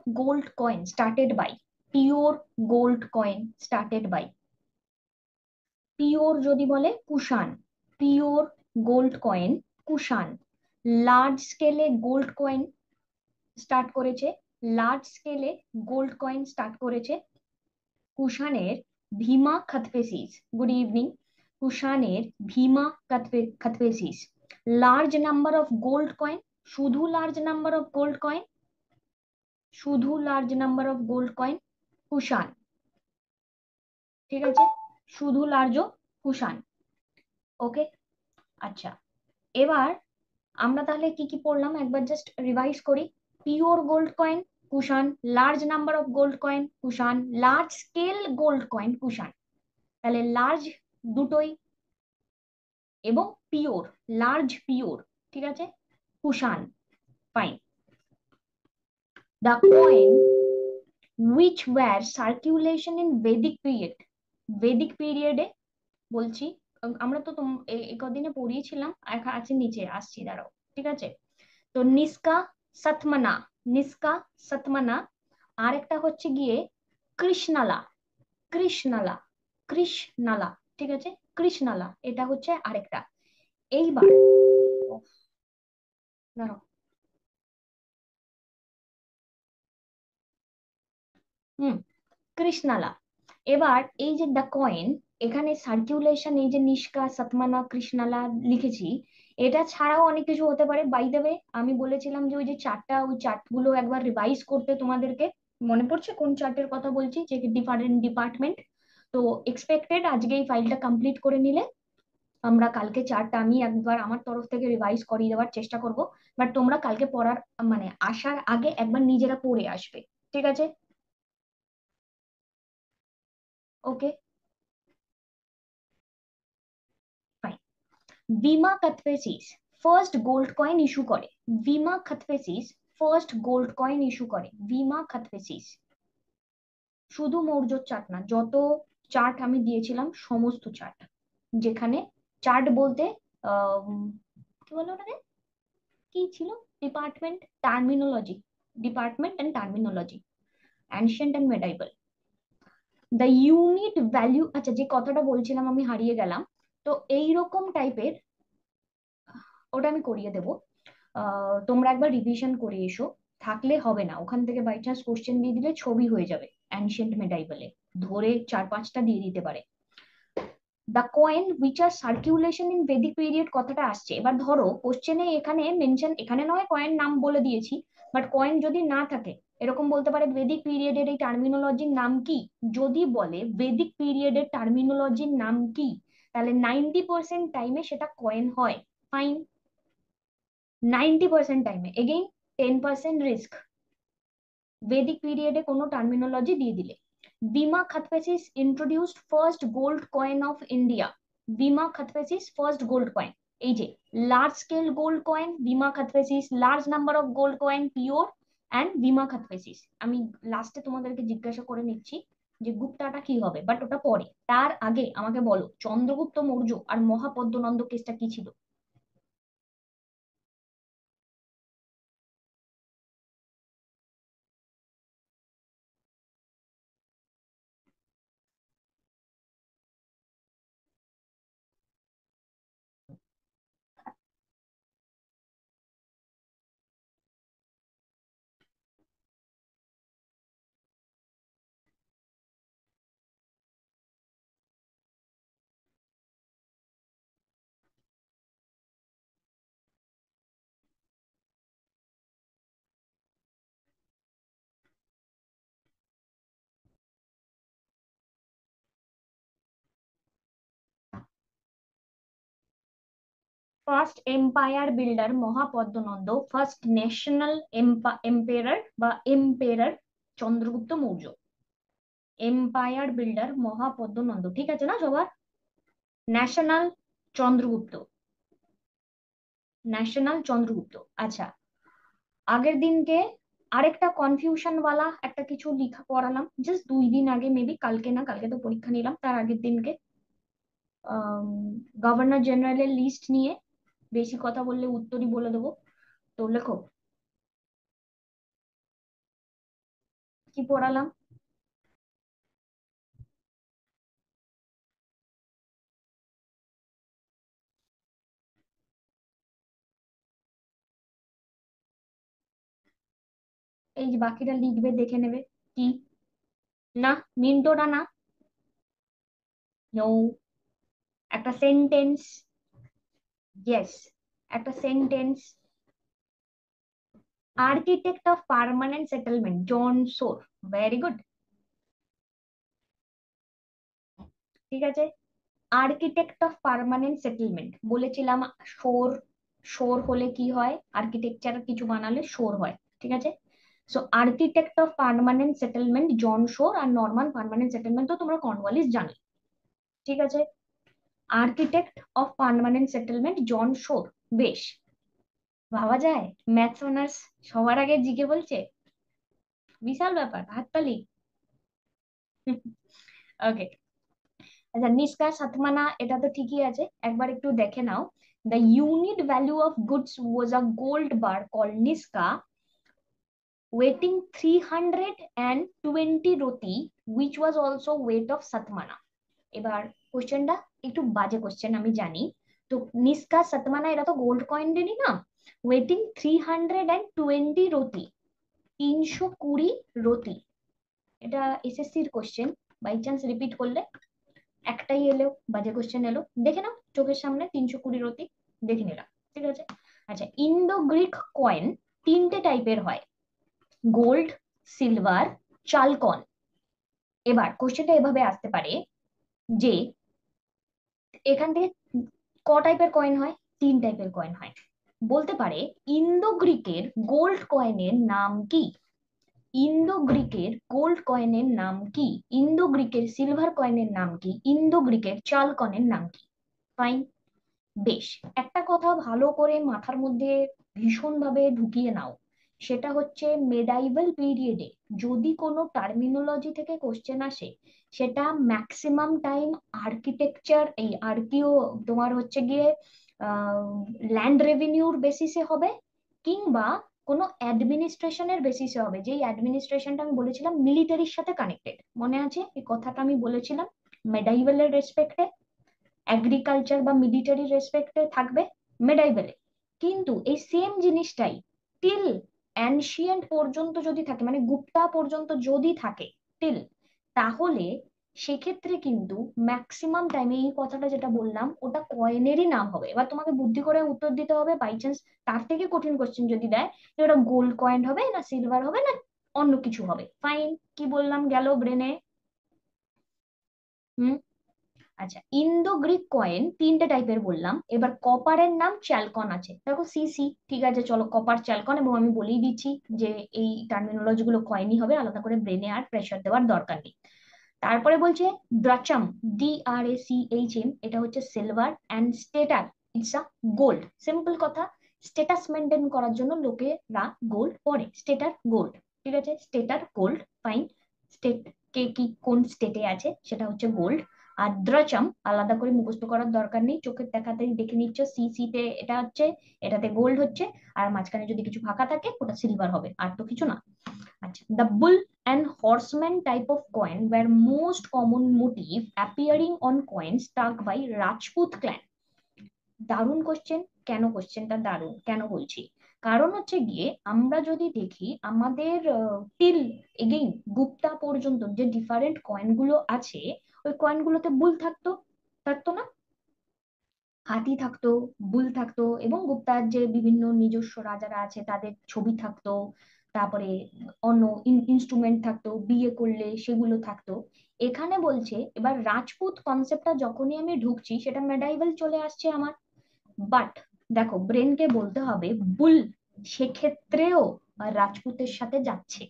gold coin started by, pure gold coin started by, pure যদি বলে Kushan, pure gold coin Kushan. Large স্কেলে gold coin start করেছে, large স্কেলে gold coin start করেছে কুষাণের ভীমা খতপেসিস। Good evening. কুষাণের Vima Kadphises. Large number of gold coin, শুধু large number of gold coin, শুধু large number of gold coin Kushan. ঠিক আছে, শুধু লার্জ কুষাণ। ওকে, আচ্ছা এবার আমরা তাহলে কি কি পড়লাম একবার জাস্ট রিভাইজ করি। Pure gold coin Kushan, large number of gold coin Kushan, large scale gold coin Kushan. তাহলে লার্জ দুটোই এবং পিওর, লার্জ পিওর, ঠিক আছে, Kushan. Fine. The coin which were circulation in Vedic period, Vedic পিরিয়ডে বলছি, আমরা তো এই কদিনে পড়িয়েছিলাম, আছে নিচে আসছি দাঁড়াও, ঠিক আছে। তো নিষ্কা সতমনা, নিষ্কা সতমনা, আর একটা হচ্ছে গিয়ে কৃষ্ণালা, কৃষ্ণালা, কৃষ্ণালা, ঠিক আছে, কৃষ্ণালা, এটা হচ্ছে আরেকটা। এইবার দাঁড়াও, কৃষ্ণালা। এবার এই যে দ্য কয়েন, এখানে সার্কুলেশন, এই যে নিষ্কা সতমানা কৃষ্ণালা লিখেছি, এটা ছাড়াও অনেক কিছু হতে পারে। বাই দ্য ওয়ে, আমি বলেছিলাম যে ওই যে চার্টটা, ওই চার্টগুলো একবার রিভাইজ করতে তোমাদেরকে, মনে পড়ছে কোন চার্টের কথা বলছি, যে ডিফারেন্ট ডিপার্টমেন্ট। তো এক্সপেক্টেড আজকে এই ফাইলটা কমপ্লিট করে নিলে আমরা কালকে চার্টটা আমি একবার আমার তরফ থেকে রিভাইজ করিয়ে দেওয়ার চেষ্টা করব। বাট তোমরা কালকে পড়ার মানে আসার আগে একবার নিজেরা পড়ে আসবে, ঠিক আছে। ওকে, ফাইন। বিমা কাথপেসিস ফার্স্ট গোল্ড কয়েন ইস্যু করে, বিমা কাথপেসিস ফার্স্ট গোল্ড কয়েন ইস্যু করে, বিমা কাথপেসিস। শুধু মৌর্য চার্ট না, যত চার্ট আমি দিয়েছিলাম সমস্ত চার্ট, যেখানে চার্ট বলতে কি বলে ওটাকে, কি ছিল, department terminology, department and terminology, ancient and medieval. The unit value, আচ্ছা যে কথাটা বলছিলাম আমি হারিয়ে গেলাম। তো এইরকম টাইপের, ওটা আমি করিয়ে দেবো, তোমরা একবার রিভিশন করে এসো, থাকলে হবে না, ওখান থেকে বাই চান্স কোশ্চেন দিয়ে দিলে ছবি হয়ে যাবে অ্যানশিয়েন্ট মেডাইভালে, ধরে 4-5টা দিয়ে দিতে পারে। The coin which are circulation in Vedic period কথাটা আসছে। এবার ধরো কোশ্চেনে এখানে মেনশন, এখানে নয় কয়েন নাম বলে দিয়েছি, বাট কয়েন যদি না থাকে এরকম বলতে পারে ভেদিক পিরিয়ডের এই টার্মিনোলজির নাম কি। যদি বলে ভেদিক পিরিয়ডের টার্মিনোলজির নাম কি, তাহলে 90% টাইমে সেটা কয়েন হয়। ফাইন, 90% টাইমে, এগেইন 10% রিস্ক ভেদিক পিরিয়ডে কোনো টার্মিনোলজি দিয়ে দিলে। Vima Kadphises introduced first gold coin of India, Vima Kadphises first gold coin. এই যে large scale gold coin Vima Kadphises, large number of gold coin pure and Vima Kadphises. আমি লাস্টে তোমাদেরকে জিজ্ঞাসা করে নিচ্ছি যে গুপ্তাটা কি হবে, বাট ওটা পরে। তার আগে আমাকে বলো চন্দ্রগুপ্ত মৌর্য আর মহাপদ্মনন্দ কেসটা কি ছিল। First empire builder Mahapadma Nanda, first national empire বা emperor Chandragupta Maurya. Empire builder Mahapadma Nanda, ঠিক আছে না সবার। National Chandragupta, national Chandragupta. আচ্ছা, আগের দিনকে আরেকটা কনফিউশন ওয়ালা একটা কিছু লিখা পড়ালাম, জাস্ট 2 দিন আগে, মেবি কালকে না, কালকে তো পরীক্ষা নিলাম, তার আগের দিনকে গভর্নর জেনারেলের লিস্ট নিয়ে, বেশি কথা বললে উত্তরই বলে দেবো। তো লেখো, কি পড়ালাম? এই যে বাকিটা লিখবে, দেখে নেবে। কি? না, মিন্টোটা না। নো। একটা সেন্টেন্স। ইয়েস, একটা sentence. Architect of permanent settlement John Shore. Very good. ঠিক আছে। আর্কিটেক্ট অফ পার্মানেন্ট সেটেলমেন্ট বলেছিলাম। শোর। শোর হলে কি হয়? আর্কিটেকচার কিছু বানালে শোর হয়। ঠিক আছে। So architect of permanent settlement John Shore, আর নর্মাল পার্মানেন্ট সেটেলমেন্ট তো তোমরা কর্নওয়ালিস জানো। ঠিক আছে। Architect of permanent settlement John শোর। বেশ। ভাবা যায় ম্যাথস অনার্স সবার আগে জিকে বলছে। বিশাল ব্যাপার, হাততালি। ওকে। আচ্ছা, নিষ্কা সাতমানা এটা তো ঠিকই আছে, একবার একটু দেখে নাও। The unit value of goods was a gold bar call nishka ওয়েটিং 320 rati which was also weight of satamana. এবার কোশ্চেনটা একটু বাজে কোশ্চেন আমি জানি। তো নিষ্কা সাতমানা এরা তো গোল্ড কয়েনেরই না। ওয়েটিং 320 রতি, 320 রতি। এটা এসএসসির কোশ্চেন। বাই চান্স রিপিট করলে একটাই এলো, বাজে কোশ্চেন এলো, দেখে নাও চোখের সামনে 320 রতি, দেখে নিলাম। ঠিক আছে। আচ্ছা, ইন্দো গ্রিক কয়েন তিনটে টাইপের হয়: গোল্ড, সিলভার, চালকন। এবার কোশ্চেনটা এভাবে আসতে পারে যে এখান থেকে ক টাইপের কয়েন হয়? তিন টাইপের কয়েন হয়। বলতে পারে ইন্দো গ্রিকের গোল্ড কয়েনের নাম কি, ইন্দো গ্রিকের গোল্ড কয়েনের নাম কি, ইন্দো গ্রিকের সিলভার কয়েনের নাম কি, ইন্দো গ্রিকের চাল কয়েনের নাম কি। ফাইন। বেশ। একটা কথা ভালো করে মাথার মধ্যে ভীষণভাবে ঢুকিয়ে নাও, সেটা হচ্ছে মেডাইভাল পিরিয়ডে যদি কোনো টার্মিনোলজি থেকে কোশ্চেন আসে, সেটা ম্যাক্সিমাম টাইম আর্কিটেকচার, এই আর্কিও তোমার হচ্ছে গিয়ে ল্যান্ড রেভিনিউর বেসিসে হবে, কিংবা কোনো অ্যাডমিনিস্ট্রেশনের বেসিসে হবে, যেই অ্যাডমিনিস্ট্রেশনটা আমি বলেছিলাম মিলিটারির সাথে কানেক্টেড। মনে আছে এই কথাটা আমি বলেছিলাম? মেডাইভালের রেসপেক্টে এগ্রিকালচার বা মিলিটারি রেসপেক্টে থাকবে মেডাইভেলে। কিন্তু এই সেম জিনিসটাই টিল অ্যানশিয়েন্ট পর্যন্ত যদি থাকে, মানে গুপ্তা পর্যন্ত যদি থাকে টিল, তাহলে সেক্ষেত্রে কিন্তু ম্যাক্সিমাম টাইমে এই কথাটা যেটা বললাম ওটা কয়েনেরই নাম হবে। এবার তোমাকে বুদ্ধি করে উত্তর দিতে হবে, বাই চান্স তার থেকে কঠিন কোশ্চেন যদি দেয় যে ওটা গোল্ড কয়েন হবে না সিলভার হবে না অন্য কিছু হবে। ফাইন, কি বললাম গেল ব্রেনে? হুম। আচ্ছা, ইন্দো গ্রিক কয়েন তিনটে টাইপের বললাম। এবার কপারের নাম চ্যালকন আছে, দেখো সিসি। ঠিক আছে, চলো কপার চ্যালকন, এবং আমি বলেই দিচ্ছি যে এই টার্মিনোলজি গুলো কয়েনই হবে, আলাদা করে ব্রেনে আর প্রেশার দেওয়ার দরকার নেই। তারপরে বলছে দ্রাচাম, DRACHM, এটা হচ্ছে silver, and stature it's a gold. Simple কথা, স্টেটাস মেনটেন করার জন্য লোকেরা গোল্ড পরে, স্টেটার গোল্ড। ঠিক আছে, স্টেটার গোল্ড। ফাইন। স্টেট কে কি কোন স্টেটে আছে সেটা হচ্ছে গোল্ড। আর দ্রাচাম আলাদা করে মুখস্থ করার দরকার নেই, চোখের দেখাতেই দেখে নিচ্ছ সিসি তে এটা হচ্ছে, এটাতে গোল্ড হচ্ছে, আর মাঝখানে যদি কিছু ফাঁকা থাকে ওটা সিলভার হবে, আর তো কিছু না। আচ্ছা, the bull and horseman type of coin were most common motif appearing on coins struck by Rajput clan. দারুণ কোশ্চেন। কেন কোশ্চেনটা দারুণ কেন বলছি? কারণ হচ্ছে গিয়ে আমরা যদি দেখি আমাদের টিল এগেইন গুপ্তা পর্যন্ত যে ডিফারেন্ট কয়েন গুলো আছে, ওই কয়েন গুলোতে বুল থাকতো, থাকতো না? হাতি থাকতো, বুল থাকতো, এবং গুপ্তার যে বিভিন্ন নিজস্ব রাজারা আছে তাদের ছবি থাকতো। তারপরে অন্য ইনস্ট্রুমেন্ট থাকতো, বিয়ে করলে সেগুলো থাকতো। এখানে বলছে এবার রাজপুত কনসেপ্টটা যখনই আমি ঢুকছি সেটা মেডাইভাল চলে আসছে আমার। বাট দেখো ব্রেনকে বলতে হবে বুল সেক্ষেত্রেও রাজপুতের সাথে যাচ্ছে,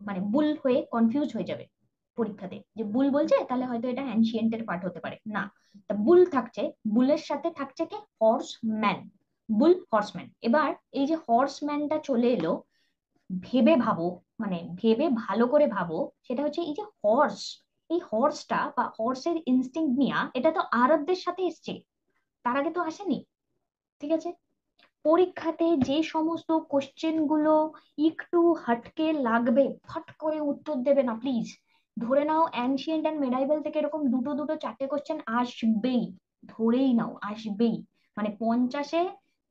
মানে বুল হয়ে কনফিউজ হয়ে যাবে পরীক্ষাতে, যে বুল বলছে তাহলে হয়তো এটা অ্যানশিয়েন্টের পার্ট হতে পারে না। তা বুল থাকছে, বুলের সাথে থাকছে কি হর্স ম্যান, বুল হর্সম্যান। এবার এই যে হর্সম্যানটা চলে এলো, ভেবে ভাবো, মানে ভেবে ভালো করে ভাবো, সেটা হচ্ছে এই যে হর্স, এই হর্সটা বা হর্সের ইনস্টিংক্ট নিয়ে এটা তো আরবদের সাথে এসছে, তার আগে তো আসেনি। ঠিক আছে। পরীক্ষাতে যে সমস্ত কোশ্চেন গুলো একটু হাটকে লাগবে, ফট করে উত্তর দেবে না প্লিজ। ধরে নাও অ্যানশিয়েন্ট অ্যান্ড মেডাইভেল থেকে এরকম দুটো দুটো চারটে কোশ্চেন আসবেই, ধরেই নাও আসবেই। মানে 50-এ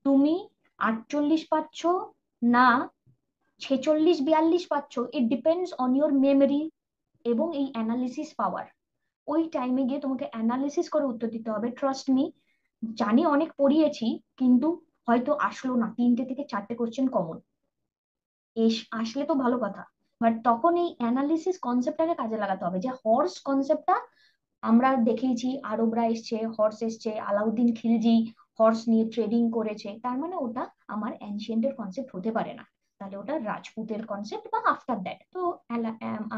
তুমি 48 পাচ্ছ না 46-42 পাচ্ছ, it depends on your memory এবং এই অ্যানালিসিস পাওয়ার। ওই টাইমে গিয়ে তোমাকে অ্যানালিসিস করে উত্তর দিতে হবে। ট্রাস্ট মি, জানি অনেক পড়িয়েছি, কিন্তু হয়তো আসলো না, 3টে থেকে 4টে কোশ্চেন কমন আসলে তো ভালো কথা। বাট তখন এই অ্যানালিসিস কনসেপ্টটাকে কাজে লাগাতে হবে। যে হর্স কনসেপ্টটা আমরা দেখেইছি, আরবরা এসছে, হর্স এসছে, আলাউদ্দিন খিলজি হর্স নিয়ে ট্রেডিং করেছে, তার মানে ওটা আমার এনশিয়েন্টের কনসেপ্ট হতে পারে না, তাহলে ওটা রাজপুতের কনসেপ্ট বা আফটার দ্যাট। তো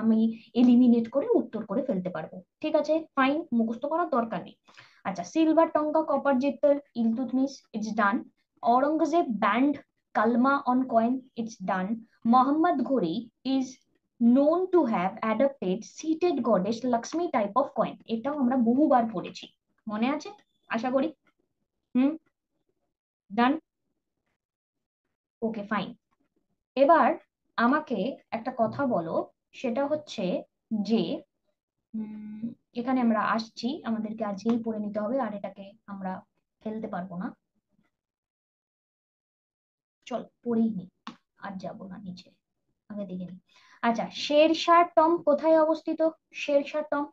আমি এলিমিনেট করে উত্তর করে ফেলতে পারবো। ঠিক আছে, ফাইন, মুখস্থ করার দরকার নেই। আচ্ছা, silver tanka copper jital Iltutmish, it's done. Aurangzeb banned kalma on coin, it's done. Muhammad Ghori is known to have adopted seated goddess Lakshmi type of coin. এটাও আমরা বহুবার পড়েছি, মনে আছে আশা করি। হুম, ডান, ওকে ফাইন। এবার আমাকে একটা কথা বলো, সেটা হচ্ছে যে উম, এখানে আমরা আসছি, আমাদেরকে আজকেই পড়ে নিতে হবে, আর এটাকে আমরা ফেলতে পারবো না। চল পড়েই নি, আর যাবো না নিচে, আগে দেখে নি। আচ্ছা, শেরশাহ টম্ব কোথায় অবস্থিত? শেরশাহ টম্ব,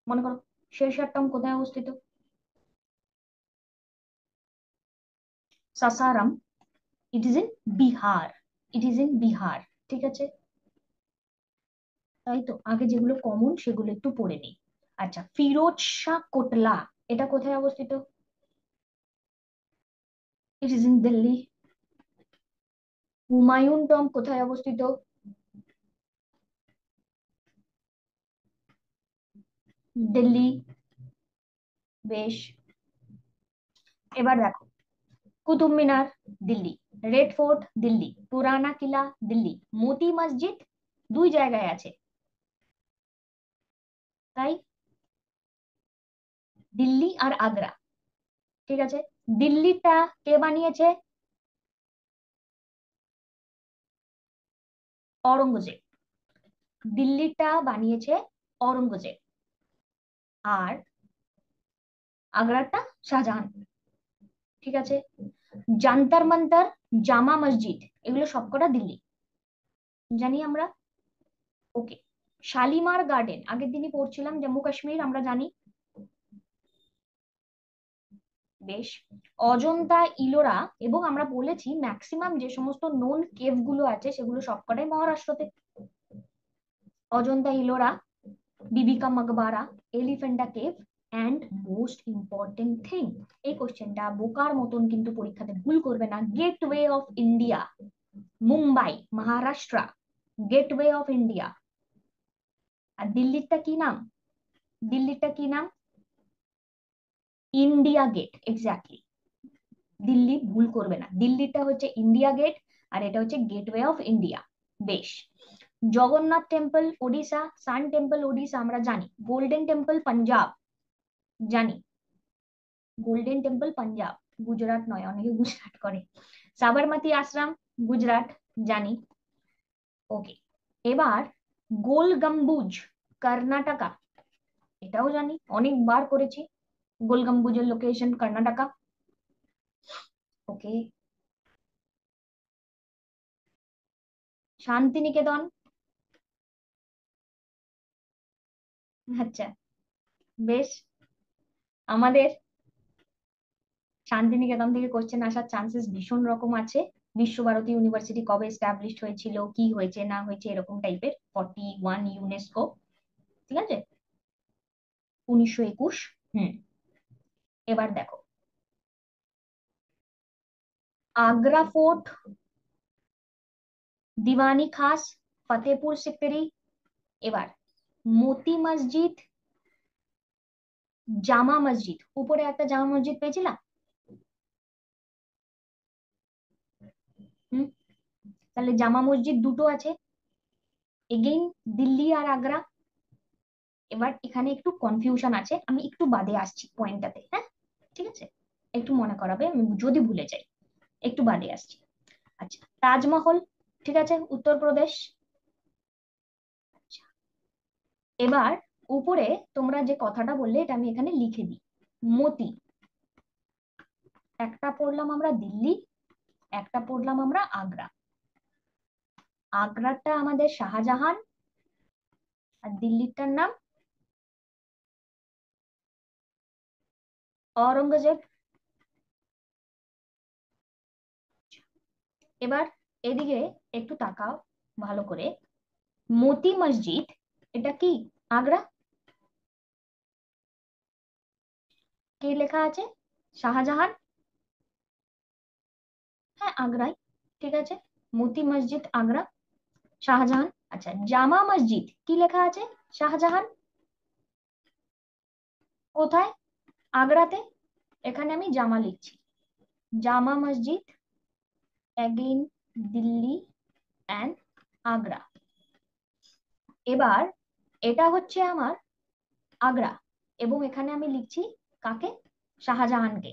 মনে করো, শেরশাহ টম্ব কোথায় অবস্থিত? Sasaram, it is in Bihar, it is in Bihar. ঠিক আছে, তাই তো আগে যেগুলো কমন সেগুলো একটু পড়ে নিই। আচ্ছা, ফিরোজ শাহ কোটলা, এটা কোথায় অবস্থিত? It is in Delhi. Humayun tomb কোথায় অবস্থিত? দিল্লি। বেশ, এবার দেখো, কুতুব মিনার দিল্লি, রেড ফোর্ট দিল্লি, পুরানা কিলা দিল্লি, মোতি মসজিদ দুই জায়গায় আছে, তাই দিল্লি আর আগ্রা। ঠিক আছে, দিল্লিটা কে বানিয়েছে? অরঙ্গজেব। দিল্লিটা বানিয়েছে অরঙ্গজেব, আর আগ্রাটা শাহজাহান। ঠিক আছে, জান্তার মান্তার, জামা মসজিদ, এগুলো সবকটা দিল্লি, জানি আমরা। ওকে, শালিমার গার্ডেন আগের দিনই পড়ছিলাম, জম্মু কাশ্মীর, আমরা জানি। বেশ, অজন্তা ইলোরা, এবং আমরা বলেছি ম্যাক্সিমাম যে সমস্ত নোন কেভ গুলো আছে সেগুলো সবকটাই মহারাষ্ট্রতে। Ajanta Ellora, Bibi ka Maqbara, Elephanta cave, and most important thing, এই কোশ্চেনটা বোকার মতন কিন্তু পরীক্ষাতে ভুল করবে না, gateway of India, Mumbai Maharashtra, gateway of India. আর দিল্লিরটা কি নাম? দিল্লিরটা কি নাম? India gate, exactly. দিল্লি ভুল করবে না, দিল্লিটা হচ্ছে ইন্ডিয়া গেট, আর এটা হচ্ছে গেটওয়ে অফ ইন্ডিয়া। বেশ, Jagannath temple Odisha, sun temple Odisha আমরা জানি, গোল্ডেন টেম্পল পাঞ্জাব জানি, গোল্ডেন টেম্পল পাঞ্জাব, গুজরাট নয়, অনেকে গুজরাট করে। সাবরমতী আশ্রম গুজরাট, জানি। ওকে, এবার গোল গম্বুজ কর্ণাটকা, এটাও জানি, অনেকবার করেছি, গোল গম্বুজের লোকেশন কর্ণাটকা। ওকে, শান্তিনিকেতন, আচ্ছা বেশ, আমাদের শান্তিনিকেতন থেকে কোশ্চেন আসার চান্সেস ভীষণ রকম আছে। বিশ্বভারতী ইউনিভার্সিটি কবে এস্টাবলিশড হয়েছিল, কি হয়েছে না হয়েছে, এরকম টাইপের, 41 ইউনেস্কো। ঠিক আছে, 1921। হুম, এবার দেখো, আগ্রা ফোর্ট, দিওয়ানি খাস, ফতেহপুর সিকরি, এবার মোতি মসজিদ, জামা মসজিদ, উপরে একটা জামা মসজিদ পেয়েছিলাম। হুম, তাহলে জামা মসজিদ দুটো আছে, এগেইন দিল্লি আর আগ্রা। এবার এখানে একটু কনফিউশন আছে, আমি একটু বাদে আসছি পয়েন্টটাতে, হ্যাঁ? ঠিক আছে, একটু মনে করাবে, আমি যদি ভুলে যাই। একটু বাদে আসছি। আচ্ছা, তাজমহল, ঠিক আছে, উত্তরপ্রদেশ। আচ্ছা, এবার উপরে তোমরা যে কথাটা বললে এটা আমি এখানে লিখে দিই। মতি, একটা পড়লাম আমরা দিল্লি, একটা পড়লাম আমরা আগ্রা। আগ্রাটা আমাদের শাহজাহান, আর দিল্লিটার নাম অরঙ্গজেব। এবার এদিকে একটু তাকাও ভালো করে। মতি মসজিদ, এটা কি আগ্রা? কি লেখা আছে? শাহজাহান। হ্যাঁ, আগ্রাই, ঠিক আছে। মতি মসজিদ আগ্রা, শাহজাহান। আচ্ছা, জামা মসজিদ কি লেখা আছে? শাহজাহান। কোথায়? আগ্রাতে। এখানে আমি জামা লিখছি। জামা মসজিদ, অ্যাগেইন দিল্লি অ্যান্ড আগ্রা। এবার এটা হচ্ছে আমার আগ্রা, এবং এখানে আমি লিখছি কাকে? শাহজাহানকে।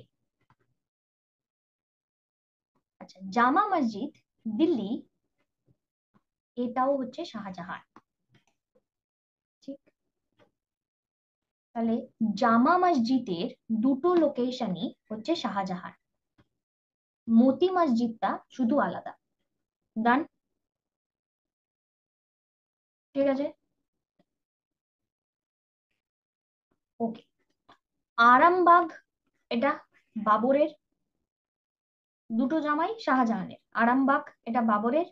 আচ্ছা, জামা মসজিদ দিল্লি, এটাও হচ্ছে শাহজাহান, ঠিক। তাহলে জামা মসজিদের দুটো লোকেশনই হচ্ছে শাহজাহান, মতি মসজিদটা শুধু আলাদা। ডান, ঠিক আছে। ওকে, আরামবাগ, এটা বাবরের। দুটো জামাই শাহজাহানের। আরামবাগ এটা বাবরের।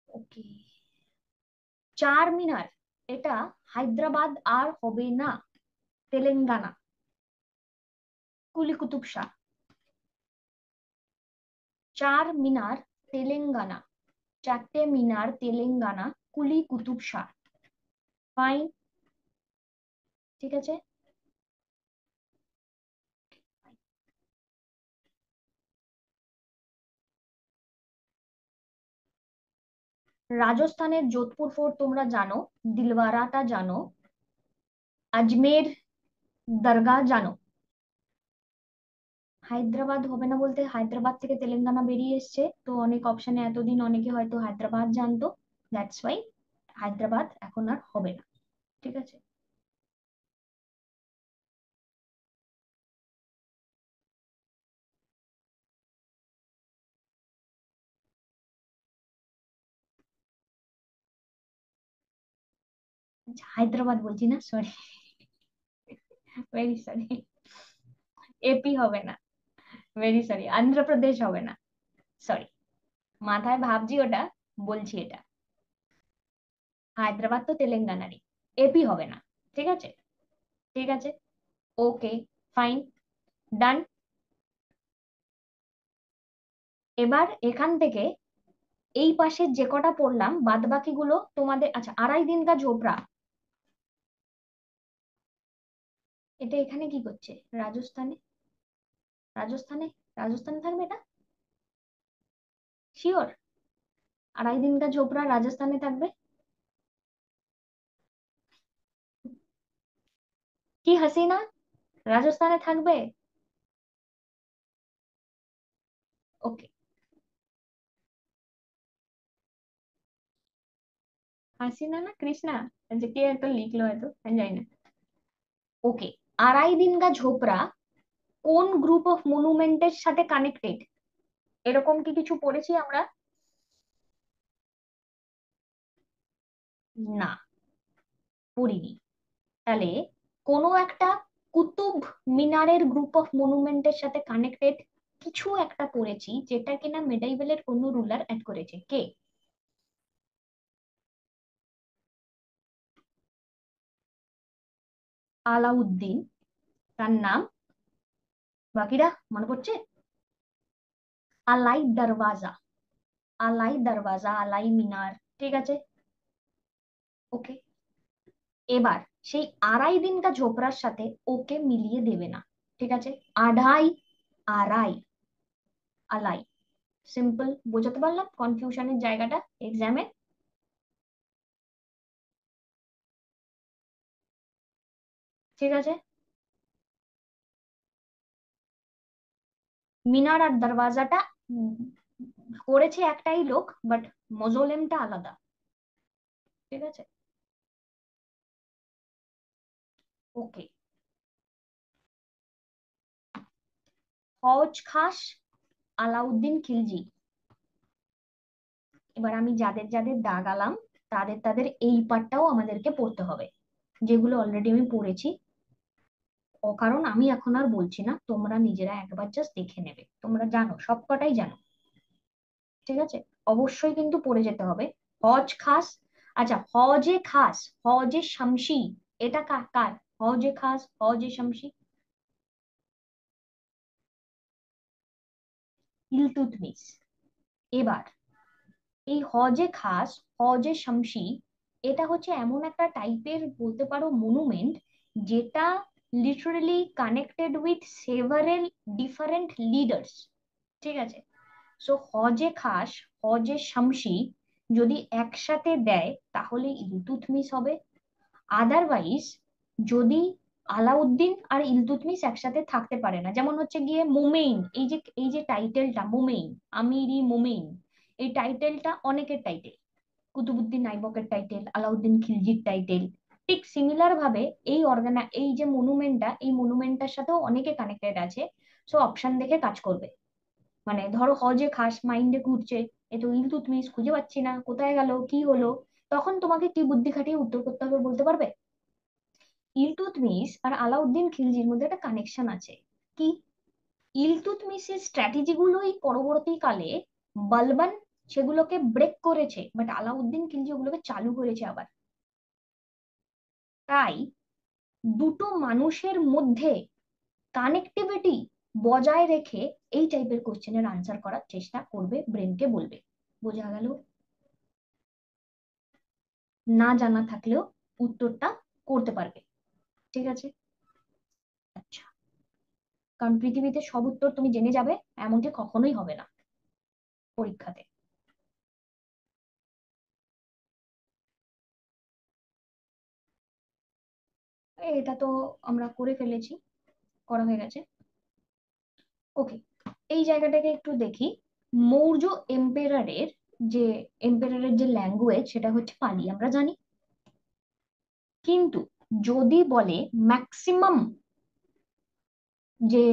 ওকে, চার মিনার, এটা হায়দ্রাবাদ আর হবে না, তেলেঙ্গানা, কুলি কুতুব শাহ। চার মিনার তেলেঙ্গানা, চারটে মিনার তেলেঙ্গানা, কুলি কুতুব শাহ। ফাইন, ঠিক আছে। রাজস্থানের যোধপুর ফোর্ট তোমরা জানো, দিলওয়ারাটা জানো, আজমের দরগা জানো। হায়দ্রাবাদ হবে না বলতে হায়দ্রাবাদ থেকে তেলেঙ্গানা বেরিয়ে এসছে, তো অনেক অপশনে এতদিন অনেকে হয়তো হায়দ্রাবাদ জানতো, দ্যাটস ওয়াই হায়দ্রাবাদ এখন আর হবে না, ঠিক আছে। আচ্ছা, হায়দ্রাবাদ বলছি না, সরি, ভেরি সরি। এপি হবে না, ভেরি সরি। অন্ধ্রপ্রদেশ হবে না, সরি। মাথায় ভাবছি ওটা, বলছি এটা। হায়দ্রাবাদ তো তেলেঙ্গানারই, এপি হবে না, ঠিক আছে। ঠিক আছে, ওকে, ফাইন, ডান। এবার এখান থেকে এই পাশে যে কটা পড়লাম বাদ বাকিগুলো তোমাদের। আচ্ছা, আড়াই দিন কা ঝোপড়া, এটা এখানে কি করছে? রাজস্থানে, রাজস্থানে, রাজস্থানে থাকবে এটা, শিওর? আড়াই দিন কা ঝোপড়া রাজস্থানে থাকবে? কি হাসিনা, রাজস্থানে থাকবে? ওকে, হাসিনা না কৃষ্ণা, যে কে একটা লিখলো হয়তো, আমি জানি না। ওকে, আড়াই দিন কা ঝোপড়া কোন গ্রুপ অফ মনুমেন্টের সাথে কানেক্টেড? এরকম কি কিছু পড়েছি আমরা? না, পড়িনি। তাহলে কোনো একটা কুতুব মিনারের গ্রুপ অফ মনুমেন্টের সাথে কানেক্টেড কিছু একটা পড়েছি, যেটা কিনা মেডাইভেলের কোনো রুলার অ্যাড করেছে, কে? আলাউদ্দিন, তার নাম। বাকিরা মনে পড়ছে? আলাই দরওয়াজা, আলাই দরওয়াজা, আলাই মিনার, ঠিক আছে। ওকে, এবার সেই আড়াই দিন কা ঝোপড়ার সাথে ওকে মিলিয়ে দেবে না, ঠিক আছে। আড়াই, আড়াই, আলাই, সিম্পল। বোঝাতে পারলাম কনফিউশনের জায়গাটা এক্সামে? ঠিক আছে, মিনার আর দরওয়াজাটা উম, করেছে একটাই লোক, বাট মজোলেমটা আলাদা। ঠিক আছে, ওকে। হজ খাস, আলাউদ্দিন খিলজি। এবার আমি যাদের যাদের দাগালাম তাদের তাদের এই পার্টটাও আমাদেরকে পড়তে হবে, যেগুলো অলরেডি আমি পড়েছি। ও কারণ আমি এখন আর বলছি না, তোমরা নিজেরা একবার জাস্ট দেখে নেবে, তোমরা জানো, সবকটাই জানো। ঠিক আছে, অবশ্যই কিন্তু পড়ে যেতে হবে। হজ খাস, আচ্ছা হজে খাস, হজে শামসি, এটা কার? হজে খাস, হজে শামসি, ইলতুৎমিশ। এবার এই হজে খাস, হজে শামসি, এটা হচ্ছে এমন একটা টাইপের বলতে পারো মনুমেন্ট, যেটা literally connected with several different leaders. ঠিক আছে, সো হজে খাস, হজে শামসি যদি একসাথে দেয় তাহলে ইলতুৎমিশ হবে। আদারওয়াইজ যদি আলাউদ্দিন আর ইলতুৎমিশ একসাথে থাকতে পারে না, যেমন হচ্ছে গিয়ে মোমেইন, এই যে টাইটেলটা মোমেইন, আমিরি মোমেইন, এই টাইটেলটা অনেকের টাইটেল, কুতুবুদ্দিন আইবকের টাইটেল, আলাউদ্দিন খিলজির টাইটেল। ঠিক সিমিলার ভাবে এই যে মনুমেন্টটা, এই মনুমেন্টটার সাথেও অনেকে কানেক্টেড আছে। সো অপশন দেখে কাজ করবে। মানে ধরো হজে খাস মাইন্ডে ঘুরছে, এ তো ইলতুৎমিশ, খুঁজে পাচ্ছি না, কোথায় গেল, কি হলো, তখন তোমাকে কি বুদ্ধি খাটিয়ে উত্তর করতে হবে বলতে পারবে? ইলতুৎমিশ আর আলাউদ্দিন খিলজির মধ্যে একটা কানেকশন আছে। কি? ইলতুৎমিশের স্ট্র্যাটেজি গুলোই পরবর্তীকালে বলবান সেগুলোকে ব্রেক করেছে, বাট আলাউদ্দিন খিলজি ওগুলোকে চালু করেছে আবার। তাই দুটো মানুষের মধ্যে কানেক্টিভিটি বজায় রেখে এই টাইপের কোশ্চেনের আনসার করার চেষ্টা করবে, ব্রেনকে বলবে। বোঝা গেল? না জানা থাকলেও উত্তরটা করতে পারবে। ঠিক আছে, আচ্ছা। কারণ পৃথিবীতে সব উত্তর তুমি জেনে যাবে এমনটি কখনোই হবে না পরীক্ষাতে। এটা তো আমরা করে ফেলেছি, করা হয়ে গেছে। ওকে, এই জায়গাটাকে একটু দেখি। মৌর্য এম্পেরারের যে ল্যাঙ্গুয়েজ সেটা হচ্ছে পালি, আমরা জানি। কিন্তু যদি বলে ম্যাক্সিমাম যে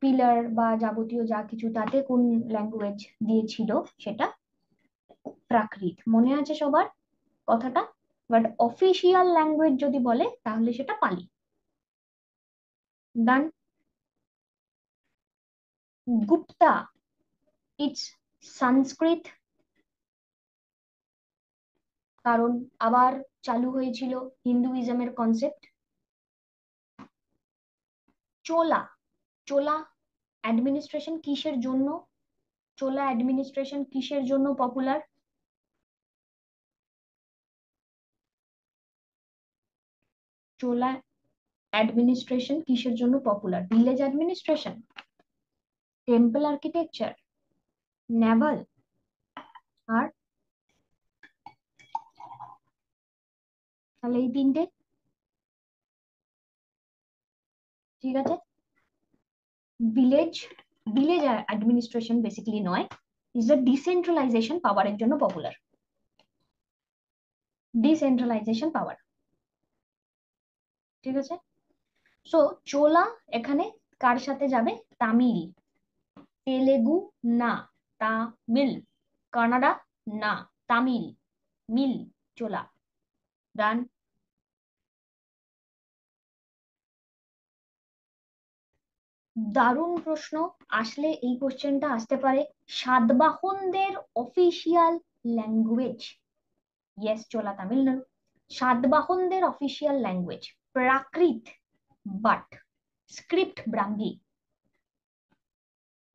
পিলার বা যাবতীয় যা কিছু তাতে কোন ল্যাঙ্গুয়েজ দিয়েছিল, সেটা প্রাকৃত। মনে আছে সবার কথাটা? বাট অফিসিয়াল ল্যাঙ্গুয়েজ যদি বলে তাহলে সেটা পালি। ডান। গুপ্তা, ইটস সংস্কৃত, কারণ আবার চালু হয়েছিল হিন্দুইজমের কনসেপ্ট। চোলা, চোলা অ্যাডমিনিস্ট্রেশন কিসের জন্য, চোলা অ্যাডমিনিস্ট্রেশন কিসের জন্য পপুলার? চোলা অ্যাডমিনিস্ট্রেশন কিসের জন্য popular? Village administration, temple architecture, naval, আর তাহলে এই তিনটে। ঠিক আছে, ভিলেজ ভিলেজ অ্যাডমিনিস্ট্রেশন বেসিক্যালি নয়, ইজ দ্য ডিসেন্ট্রালাইজেশন পাওয়ারের জন্য পপুলার। ডিসেন্ট্রালাইজেশন পাওয়ার। ঠিক আছে, সো চোলা এখানে কার সাথে যাবে? তামিল। তেলেগু না, তামিল। কানাডা না, তামিল। মিল, চোলা। ডান। দারুণ প্রশ্ন। আসলে এই কোশ্চেনটা আসতে পারে। সাতবাহনদের official language, yes, Chola Tamil Nadu. সাতবাহনদের official language Prakrit, but script Brahmi.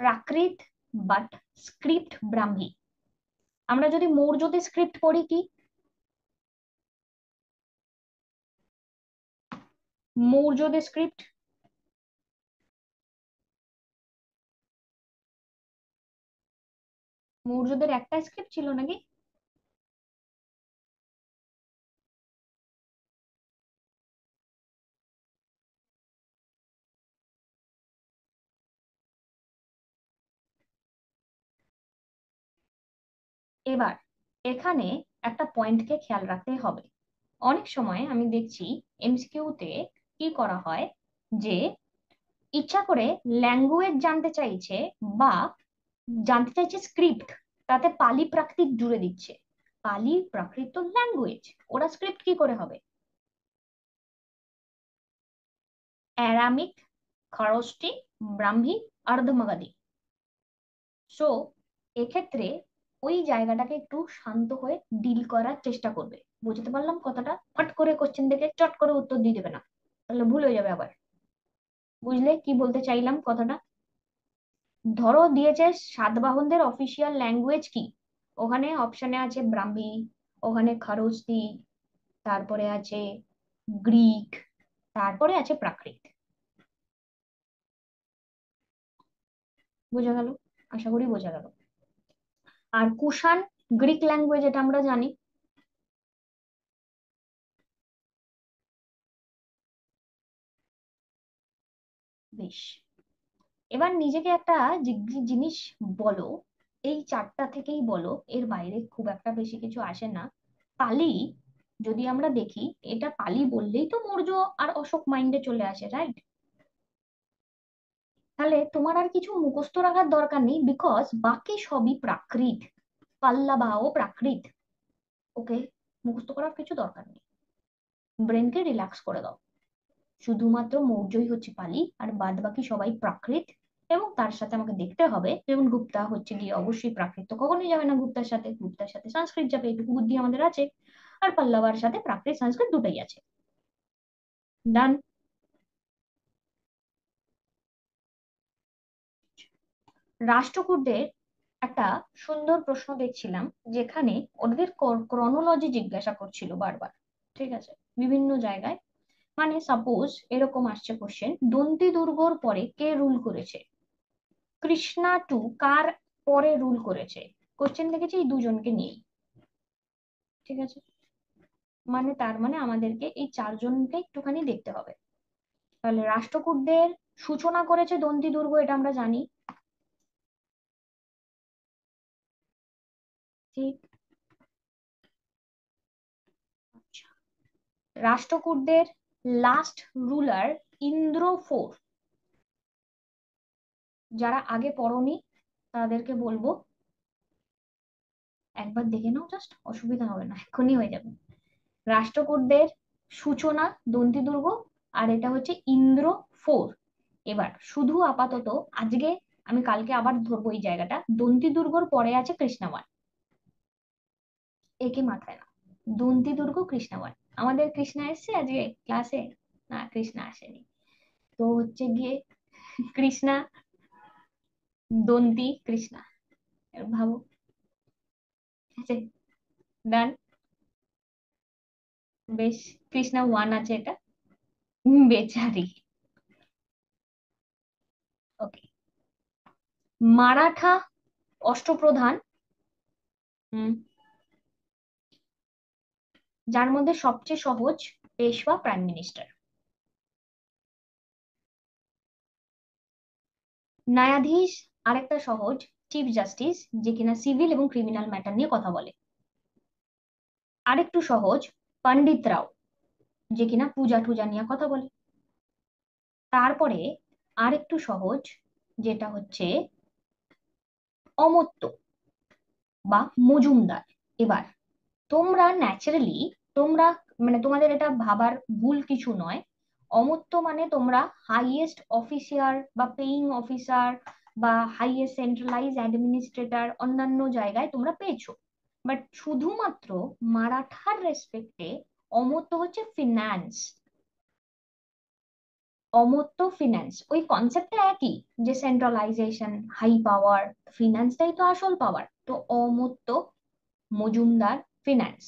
Prakrit but script Brahmi. আমরা যদি মৌর্যদের স্ক্রিপ্ট পড়ি, কি মৌর্যদের স্ক্রিপ্ট? মৌর্যদের একটা স্ক্রিপ্ট ছিল নাকি? এবার এখানে একটা পয়েন্টকে খেয়াল রাখতে হবে। অনেক সময় আমি দেখছি এমসিকিউতে কি করা হয়, যে ইচ্ছা করে ল্যাঙ্গুয়েজ জানতে চাইছে বা জানতে চাইছে স্ক্রিপ্ট, তাতে পালি প্রাকৃত জুড়ে দিচ্ছে। পালি প্রাকৃত তো ল্যাঙ্গুয়েজ, ওরা স্ক্রিপ্ট কি করে হবে? অ্যারামিক, খরষ্টি, ব্রাহ্মী, আর্ধমাগাধী। সো এক্ষেত্রে ওই জায়গাটাকে একটু শান্ত হয়ে ডিল করার চেষ্টা করবে। বুঝতে পারলাম কথাটা? ফট করে কোশ্চেন দেখে চট করে উত্তর দিয়ে দেবে না, তাহলে ভুল হয়ে যাবে আবার। বুঝলে কি বলতে চাইলাম কথাটা? ধরো দিয়েছে সাতবাহনদের অফিসিয়াল ল্যাঙ্গুয়েজ কি, ওখানে অপশনে আছে ব্রাহ্মী, ওখানে খরস্তি, তারপরে আছে গ্রিক, তারপরে আছে প্রাকৃত। বোঝা গেল? আশা করি বোঝা গেল। আর কুষাণ গ্রিক ল্যাঙ্গুয়েজ, এটা আমরা জানি। বেশ, এবার নিজেকে একটা জিনিস বলো, এই চারটা থেকেই বলো, এর বাইরে খুব একটা বেশি কিছু আসে না। পালি যদি আমরা দেখি, এটা পালি বললেই তো মৌর্য আর অশোক মাইন্ডে চলে আসে, রাইট? তাহলে তোমার আর কিছু মুখস্থ রাখার দরকার নেই, বিকজ বাকি সবই প্রাকৃত। পাল্লাভাও প্রাকৃত। ওকে, মুখস্থ করার কিছু দরকার নেই, ব্রেনকে রিল্যাক্স করে দাও। শুধুমাত্র মৌর্যই হচ্ছে পালি, আর বাদ বাকি সবাই প্রাকৃত। এবং তার সাথে আমাকে দেখতে হবে, যেমন গুপ্তা হচ্ছে গিয়ে অবশ্যই প্রাকৃত, তো কখনোই যাবে না গুপ্তার সাথে, গুপ্তার সাথে সংস্কৃত যাবে, এটুকু বুদ্ধি আমাদের আছে। আর পাল্লাবার সাথে প্রাকৃত সংস্কৃত দুটোই আছে। ডান। রাষ্ট্রকূটদের একটা সুন্দর প্রশ্ন দেখছিলাম, যেখানে ওদের ক্রনোলজি জিজ্ঞাসা করছিল বারবার। ঠিক আছে, বিভিন্ন জায়গায়, মানে সাপোজ এরকম আসছে কোশ্চেন, দন্তি দুর্গর পরে কে রুল করেছে? কৃষ্ণা টু কার পরে রুল করেছে? কোশ্চেন দেখেছি এই দুজনকে নিয়েই। ঠিক আছে, মানে তার মানে আমাদেরকে এই চারজনকে একটুখানি দেখতে হবে। তাহলে রাষ্ট্রকূটদের সূচনা করেছে দন্তি দুর্গ, এটা আমরা জানি। ঠিক। আচ্ছা, রাষ্ট্রকূটদের লাস্ট রুলার ইন্দ্র ফোর। যারা আগে পড়োনি তাদেরকে বলবো একবার দেখে নাও, জাস্ট অসুবিধা হবে না, এক্ষুনি হয়ে যাবে। রাষ্ট্রকূটদের সূচনা দন্তি দুর্গ, আর এটা হচ্ছে ইন্দ্র ফোর। এবার শুধু আপাতত আজকে, আমি কালকে আবার ধরবো এই জায়গাটা, দন্তি দুর্গর পরে আছে কৃষ্ণাওয়ার। একে মাথায় না, দন্তি দুর্গ কৃষ্ণাওয়ার। আমাদের কৃষ্ণা এসছে আজকে ক্লাসে? না, কৃষ্ণা আসেনি। তো হচ্ছে গিয়ে কৃষ্ণা, দন্তি, কৃষ্ণা, এবার ভাবো। ঠিক আছে, ডান। বেশ, কৃষ্ণা ওয়ান আছে এটা। বেচারি। ওকে। মারাঠা অষ্টপ্রধান, হুম, যার মধ্যে সবচেয়ে সহজ পেশওয়া প্রাইম মিনিস্টার। ন্যায়াধীশ আরেকটা সহজ, চিফ জাস্টিস, যে কিনা সিভিল এবং ক্রিমিনাল ম্যাটার নিয়ে কথা বলে। আরেকটু সহজ, পণ্ডিত রাও, যে কিনা পূজা টুজা নিয়ে কথা বলে। তারপরে আরেকটু সহজ, যেটা হচ্ছে অমর্ত্য বা মজুমদার। এবার তোমরা ন্যাচারালি, তোমরা মানে তোমাদের এটা ভাবার ভুল কিছু নয়, অমর্ত্য মানে তোমরা হাইয়েস্ট অফিসার বা পেইং অফিসার বা হাইয়েস্ট সেন্ট্রালাইজ অ্যাডমিনিস্ট্রেটর অন্যান্য জায়গায় তোমরা পেয়েছো। বাট শুধুমাত্র মারাঠার রেসপেক্টে অমর্ত্য হচ্ছে ফিনান্স। অমর্ত্য ফিনান্স, ওই কনসেপ্টটা একই, যে সেন্ট্রালাইজেশন, হাই পাওয়ার, ফিনান্সটাই তো আসল পাওয়ার। তো অমর্ত্য, মজুমদার, ফিনান্স।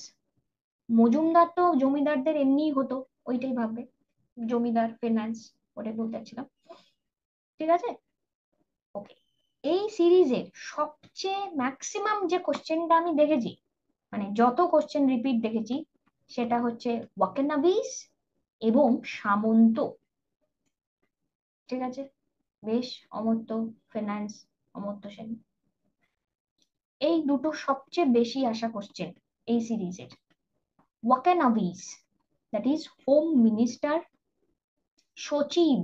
মজুমদার তো জমিদারদের এমনিই হতো, ওইটাই ভাববে, জমিদার ফিনান্স, ওটাই বলতে চাচ্ছিলাম। ঠিক আছে, ওকে। এই সিরিজের সবচেয়ে ম্যাক্সিমাম যে কোশ্চেনটা আমি দেখেছি, মানে যত কোশ্চেন রিপিট দেখেছি, সেটা হচ্ছে ওয়াকানাবিস এবং সামন্ত। ঠিক আছে, বেশ, অমর্ত্য, ফিনান্স, অমর্ত্য সেন। এই দুটো সবচেয়ে বেশি আসা কোশ্চেন এই সিরিজের। ওয়াকানাবিজ, দ্যাট ইজ হোম মিনিস্টার, সচিব,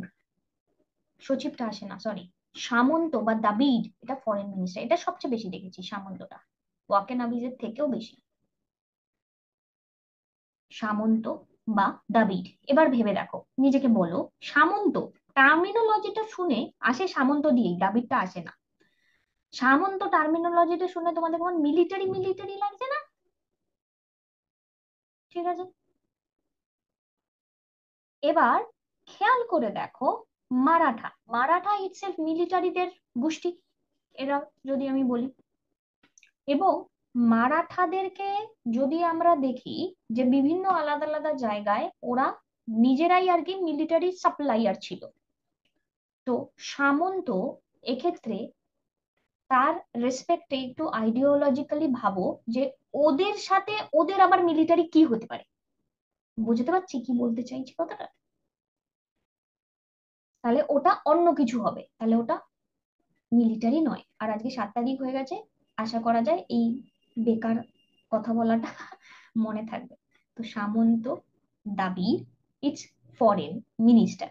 সচিবটা আসে না, সরি, সামন্ত বা দাবির, এটা ফরেন মিনিস্টার, এটা সবচেয়ে বেশি দেখেছি সামন্তটা, ওয়াকানাবিজের থেকেও বেশি। সামন্ত বা দাবির, এবার ভেবে দেখো, নিজেকে বলো, সামন্ত, টার্মিনোলজিটা শুনে আসে সামন্ত দিয়েই, দাবিরটা আসে না। সামন্ত টার্মিনোলজিটা শুনে তোমাদের কেমন মিলিটারি মিলিটারি লাগছে না? ঠিক আছে, এবার খেয়াল করে দেখো, মারাঠা, মারাঠা ইটসেলফ মিলিটারিদের গোষ্ঠী এরা, যদি আমি বলি। এবং মারাঠাদেরকে যদি আমরা দেখি যে বিভিন্ন আলাদা আলাদা জায়গায় ওরা নিজেরাই আর কি মিলিটারি সাপ্লাইয়ার ছিল। তো সামন্ত এক্ষেত্রে তার রেসপেক্টে একটু আইডিওলজিক্যালি ভাবো যে ওদের সাথে ওদের আবার মিলিটারি কি হতে পারে। বুঝতে পারছি কি বলতে চাইছি কথাটা? তাহলে ওটা অন্য কিছু হবে, তাহলে ওটা মিলিটারি নয়। আর আজকে 7 তারিখ হয়ে গেছে, আশা করা যায় এই বেকার কথা বলাটা মনে থাকবে। তো সামন্ত, দাবির, ইটস ফরেন মিনিস্টার।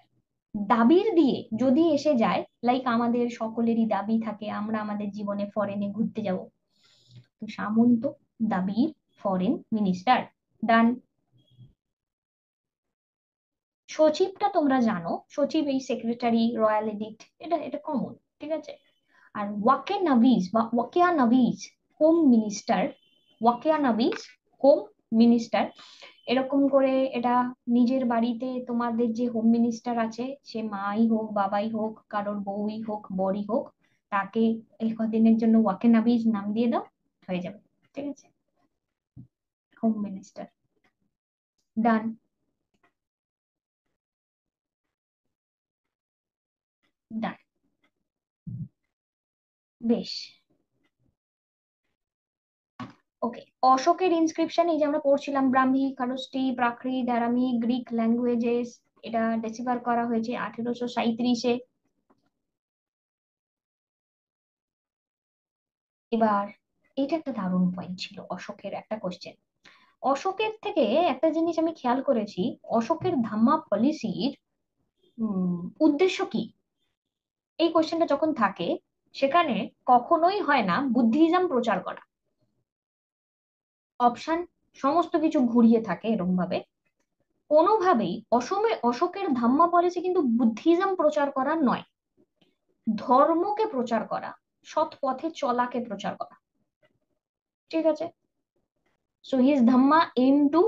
দাবির দিয়ে যদি এসে যায়, লাইক আমাদের সকলেরই দাবি থাকে আমরা আমাদের জীবনে ফরেনে ঘুরতে যাব, তো সামন্ত, দাবির, ফরেন মিনিস্টার, ডান। সচিবটা তোমরা জানো, সচিব এই সেক্রেটারি, রয়্যাল এডিক্ট, এটা এটা কমন, ঠিক আছে। আর ওয়াকে নাভিজ বা ওয়াকিয়া নাভিজ, হোম মিনিস্টার, ওয়াকিয়া নাভিজ, হোম মিনিস্টার, এরকম করে এটা নিজের বাড়িতে তোমাদের যে হোম মিনিস্টার আছে, সে মাই হোক, বাবাই হোক, কারোর বউই হোক, বড়ই হোক, তাকে এই কদিনের জন্য ওয়াকে নাভিজ নাম দিয়ে দাও, হয়ে যাবে, ঠিক আছে, হোম মিনিস্টার, ডান। ডান, বেশ। ওকে, অশোকের ইনস্ক্রিপশন এই যে আমরা পড়ছিলাম, ব্রাহ্মী, খারষ্টি, প্রাকৃত, আরামিক, গ্রিক ল্যাঙ্গুয়েজেস, এটা ডেসিফার করা হয়েছে 1837-এ। এবার এটা একটা দারুণ পয়েন্ট ছিল, অশোকের একটা কোশ্চেন। অশোকের থেকে একটা জিনিস আমি খেয়াল করেছি, অশোকের ধাম্মা পলিসির উদ্দেশ্য কি, এই কোশ্চেনটা যখন থাকে, সেখানে কখনোই হয় না বুদ্ধিজম প্রচার করা। অপশন সমস্ত কিছু ঘুরিয়ে থাকে এরকম ভাবে, কোনোভাবেই অশোকের ধাম্মা পলিসি কিন্তু বুদ্ধিজম প্রচার করা নয়, ধর্মকে প্রচার করা, সৎ পথে চলাকে প্রচার করা, ঠিক আছে। So his dhamma aim to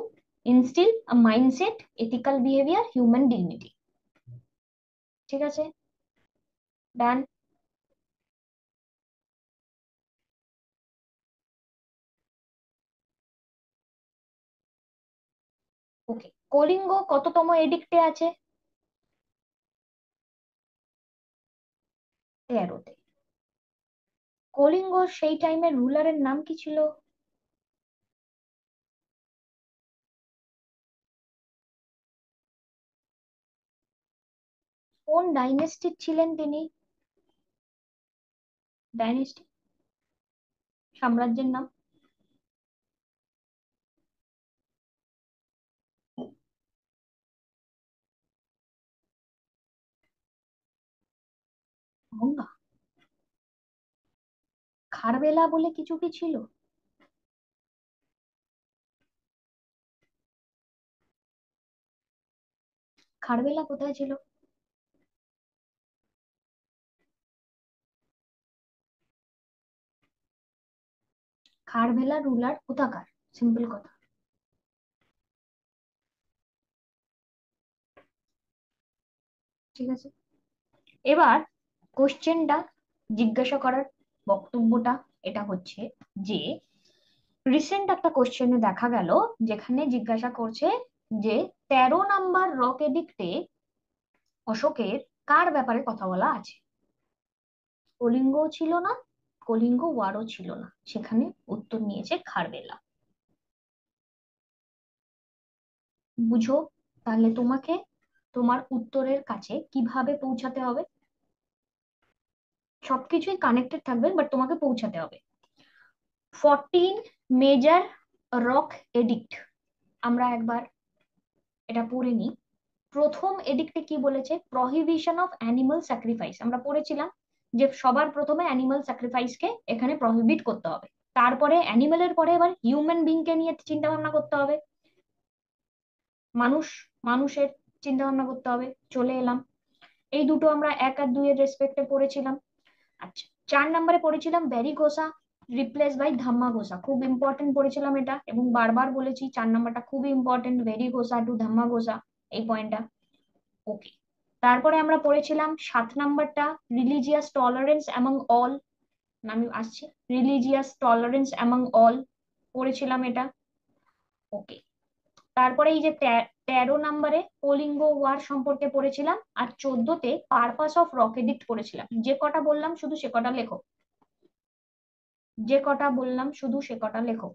instil a mindset, ethical behaviour, human dignity, ঠিক আছে, ডান। ওকে, কলিঙ্গ কততম এডিক্টে আছে? 13-তে। কলিঙ্গ সেই টাইমের রুলারের নাম কি ছিল? কোন ডাইনেস্টির ছিলেন তিনি? ডাইনেস্টি, সাম্রাজ্যের নাম? গঙ্গা। খারবেলা বলে কিছু কি ছিল? খারবেলা কোথায় ছিল? খারবেলা রুলার কোথাকার, সিম্পল কথা। ঠিক আছে, এবার কোশ্চেনটা জিজ্ঞাসা করার বক্তব্যটা এটা হচ্ছে যে, রিসেন্ট একটা কোশ্চেনে দেখা গেল যেখানে জিজ্ঞাসা করছে যে 13 নাম্বার রক এডিক্টে অশোকের কার ব্যাপারে কথা বলা আছে। কলিঙ্গও ছিল না, কলিঙ্গ ওয়ারও ছিল না, সেখানে উত্তর নিয়েছে খারবেলা। বুঝো তাহলে তোমাকে তোমার উত্তরের কাছে কিভাবে পৌঁছাতে হবে, সবকিছুই কানেক্টেড থাকবে বাট তোমাকে পৌঁছাতে হবে। 14 মেজর রক এডিক্ট, আমরা একবার এটা পড়ে নিই। প্রথম এডিক্টে কি বলেছে? Prohibition of animal sacrifice. আমরা পড়েছিলাম যে সবার প্রথমে অ্যানিমাল স্যাক্রিফাইসকে এখানে প্রহিবিট করতে হবে, তারপরে অ্যানিমালের পরে এবার হিউম্যান বিংকে নিয়ে চিন্তা ভাবনা করতে হবে, মানুষ, মানুষের চিন্তা ভাবনা করতে হবে। চলে এলাম, এই দুটো আমরা 1 আর 2 এর রেসপেক্টে পড়েছিলাম। আচ্ছা, 4 নম্বরে পড়েছিলাম ভেরিকোসা রিপ্লেস বাই ধাম্মা ঘোষা, খুব ইম্পর্টেন্ট পড়েছিলাম এটা, এবং বারবার বলেছি 4 নম্বরটা খুবই ইম্পর্টেন্ট, ভেরিকোসা টু ধাম্মা ঘোষা, এই পয়েন্টটা। ওকে, তারপরে আমরা পড়েছিলাম 7 নম্বরটা রিলিজিয়াস টলারেন্স অ্যামং অল, আমি আসছি, রিলিজিয়াস টলারেন্স অ্যামং অল পড়েছিলাম এটা। ওকে, তারপরে এই যে 13 নম্বরে কলিঙ্গ ওয়ার সম্পর্কে পড়েছিলাম, আর 14তে পারপাস অফ রকেডিক্ট পড়েছিলাম। যে কটা বললাম শুধু সে কটা লেখো, যে কটা বললাম শুধু সে কটা লেখো।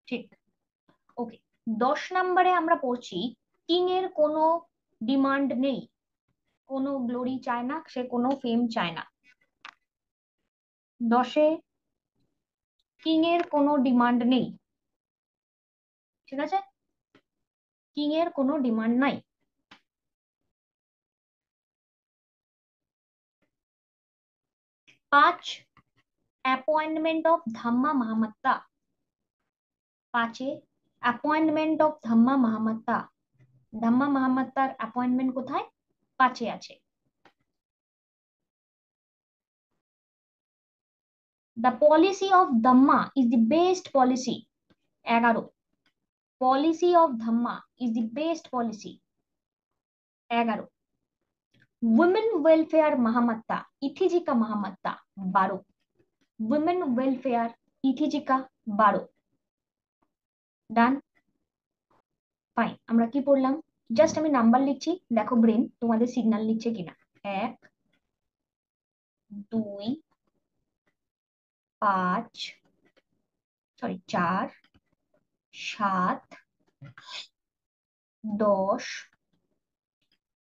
ঠিক, ওকে। 10 নম্বরে আমরা পড়ছি কিং এর কোনো ডিমান্ড নেই, কোনো গ্লোরি চায় না, সে কোনো ফেম চায় না। 10এ কিং এর কোনো ডিমান্ড নেই, ঠিক আছে, কিং এর কোনো ডিমান্ড নাই। 5 অ্যাপয়েন্টমেন্ট অফ ধাম্মা মাহামাত্তা, 5এ অ্যাপয়েন্টমেন্ট অফ ধাম্মা মাহামাত্তা, ধাম্মা মাহামাত্তার অ্যাপয়েন্টমেন্ট কোথায়? 5এ আছে। The policy of dhamma is the best policy, 11, policy of dhamma is the best policy, 11। Women welfare mahamatta, इथिजी का महामत्ता, 12, वुमेन वेलफेयर इथिजी का 12। Done, fine. আমরা কি পড়লাম? জাস্ট আমি নাম্বার লিখছি, দেখো ব্রেন তোমাদের সিগন্যাল নিচ্ছে কিনা। 1, 2, 5, সরি 4, 7, 10,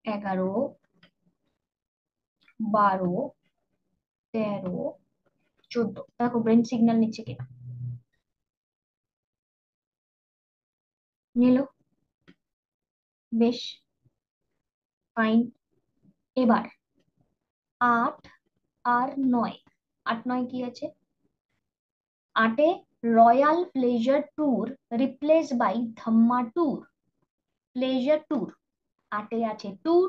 11, 12, 13, 14। দেখো ব্রেন সিগন্যাল নিচ্ছে কিনা, নিলো, বেশ, ফাইন। এবার 8 আর 9, 8 9 কি আছে? 8এ royal pleasure tour replace by dhamma tour, pleasure tour, 8এ আছে ট্যুর,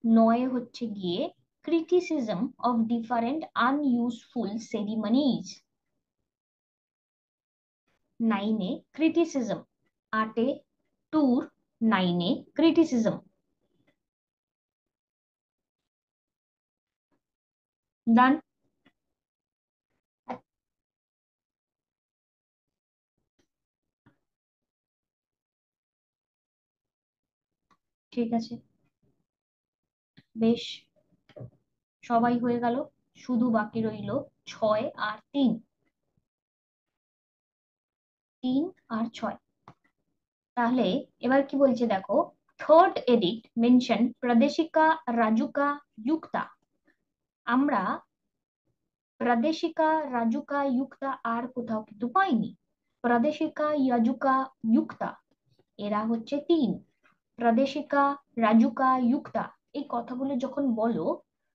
9এ হচ্ছে গিয়ে criticism of different unuseful ceremonies, 9এ ক্রিটিসিজম, 8এ ট্যুর, 9এ ক্রিটিসিজম। ডান, ঠিক আছে, বেশ, সবাই হয়ে গেল, শুধু বাকি রইল 6 আর 3, 3 আর 6। তাহলে এবার কি বলছে দেখো, থার্ড এডিক্ট মেনশন প্রাদেশিকা রাজুকা ইউক্তা। আমরা প্রাদেশিকা রাজুকা ইউক্তা আর কোথাও কিন্তু পাইনি। প্রাদেশিকা ইয়াজুকা ইউক্তা, এরা হচ্ছে 3, প্রাদেশিকা রাজুকা ইউক্তা। এই কথাগুলো যখন বলো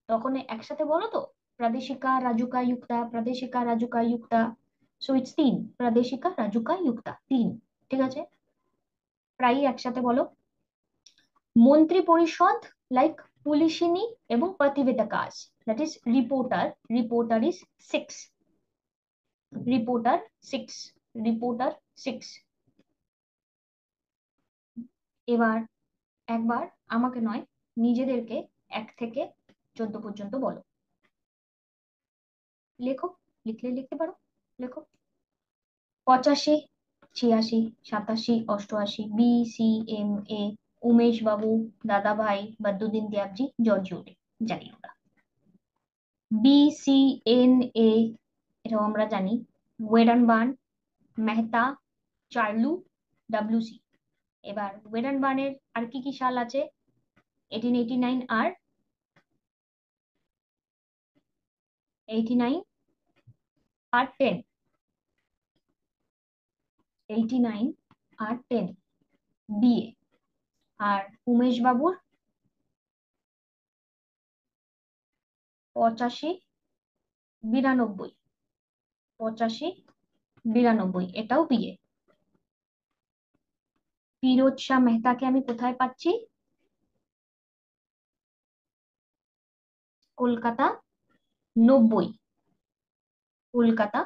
তখন একসাথে বলো তো, প্রাদেশিকা রাজুকা ইউক্তা, প্রাদেশিকা রাজুকা ইউক্তা, সো ইটস 3, প্রাদেশিকা রাজুকা ইউক্তা 3, ঠিক আছে, প্রায় একসাথে বলো। মন্ত্রী পরিষদ লাইক পুলিশিনী এবং প্রতিবেদকাজ, that is reporter, reporter is 6, reporter 6, reporter 6। এবার একবার আমাকে নয়, নিজেদেরকে 1 থেকে 14 পর্যন্ত বলো। লেখো, লিখলে লিখতে পারো, লেখো। 85, 86, 87, 88, B C M A, Umesh বাবু, দাদা ভাই, বদরুদ্দিন দিয়াবজি, জর্জ ইউরে, জানি আমরা। বি সি এন এ, এটাও আমরা জানি। ওয়েডানবার্ন, মেহতা, চার্লু, ডাব্লিউসি। এবার ওয়েডানবার্নের আর কি কি সাল আছে? 1889 আর 89 আর 10, 89 আর 10 বিএ। আর উমেশ বাবুর 85, 92, 85, 92, এটাও বিএ। ফিরোজ শাহ মেহতাকে আমি কোথায় পাচ্ছি? কলকাতা 90, কলকাতা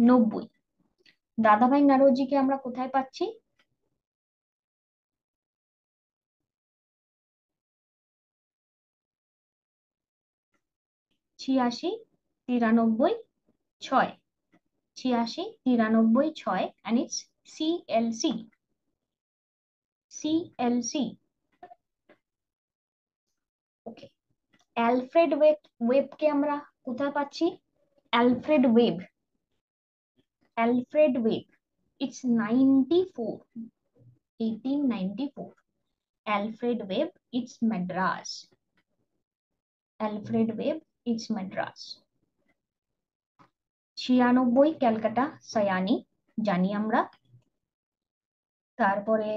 90। দাদাভাই নারোজিকে আমরা কোথায় পাচ্ছি? 86, 93, 6, 86, 93, 6, and it's CLC, CLC। Okay, Alfred ওয়েবকে আমরা কোথায় পাচ্ছি? Alfred Webb, Alfred Webb, it's 94, 1894। Alfred Webb, it's Madras, Alfred Webb, it's Madras. 96, Calcutta Sayani, জানি আমরা। তারপরে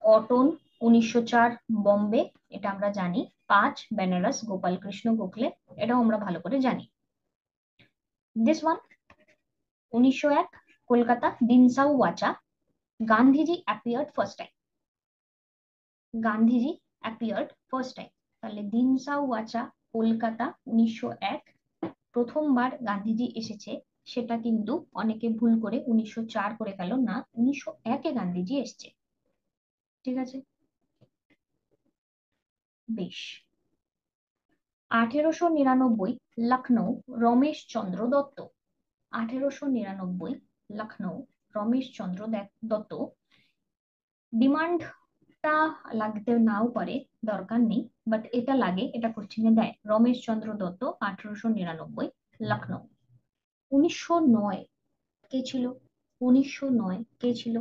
কটন 1904, বম্বে, এটা আমরা জানি। 5, বেনারস গোপাল কৃষ্ণ গোখলে, এটাও আমরা ভালো করে জানি। This one 1901, Kolkata Dinshaw Wacha, Gandhiji appeared first time, Gandhiji appeared first time. তাহলে দিনসাউ ওয়াচা, কলকাতা 1901 প্রথমবার গান্ধীজি এসেছে, সেটা কিন্তু অনেকে ভুল করে 1904 করে গেল, না, 1901-এ গান্ধীজি এসছে। ঠিক আছে, বেশ। 1899, লখনৌ রমেশ চন্দ্র দত্ত, 1899 লখনৌ রমেশ চন্দ্র দত্ত। ডিমান্ডটা লাগতে নাও পারে, দরকার নেই, বাট এটা লাগে, এটা কোশ্চেনে দেয়। রমেশ চন্দ্র দত্ত 1899 লখনৌ। 1909 কে ছিল? 1909 কে ছিল?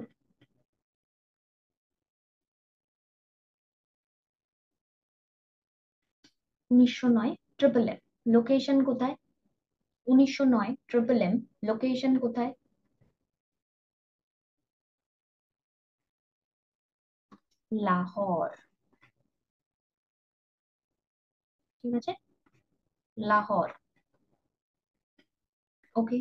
1909 ট্রিপল এম, লোকেশন কোথায়? 1909 ট্রিপল এম, লোকেশন কোথায়? লাহোর। ঠিক আছে, লাহোর। ওকে।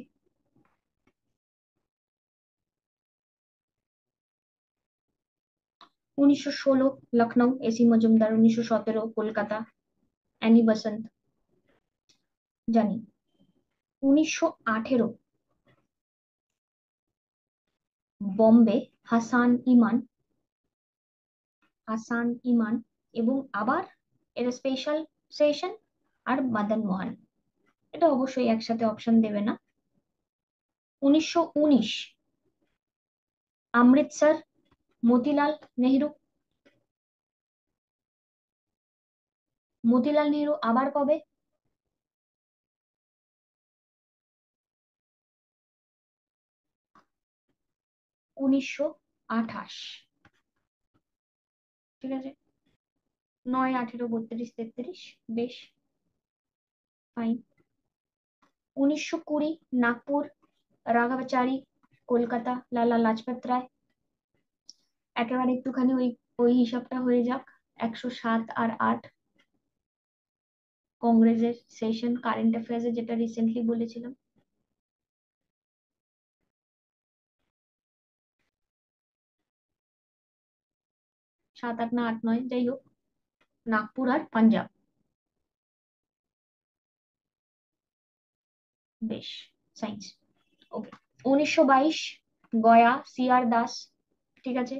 1916 লখনৌ এসি মজুমদার, 1917 কলকাতা অ্যানি বসন্ত, জানি। 1918 বম্বে হাসান ইমান, হাসান ইমান, এবং আবার এর স্পেশাল সেশন আর মদন মোহন, এটা অবশ্যই একসাথে অপশন দেবে না। 1919 অমৃতসর মতিলাল নেহরু, মতিলাল নেহরু আবার কবে? 1928। ঠিক আছে, 9, 18, 32, 33, বেশ, ফাইন। 1920 নাগপুর রাঘাচারী, কলকাতা লালা লাজপত রায়। একেবারে একটুখানি ওই ওই হিসাবটা হয়ে যাক, 107 আর 8 কংগ্রেসের সেশন, কারেন্ট অ্যাফেয়ার্সে যেটা রিসেন্টলি বলেছিলাম। 7 8 না 8 9 যাই হোক, নাগপুর আর পাঞ্জাব। বেশ, সায়েন্স। ওকে। 1922 গয়া, সিআর দাস। ঠিক আছে,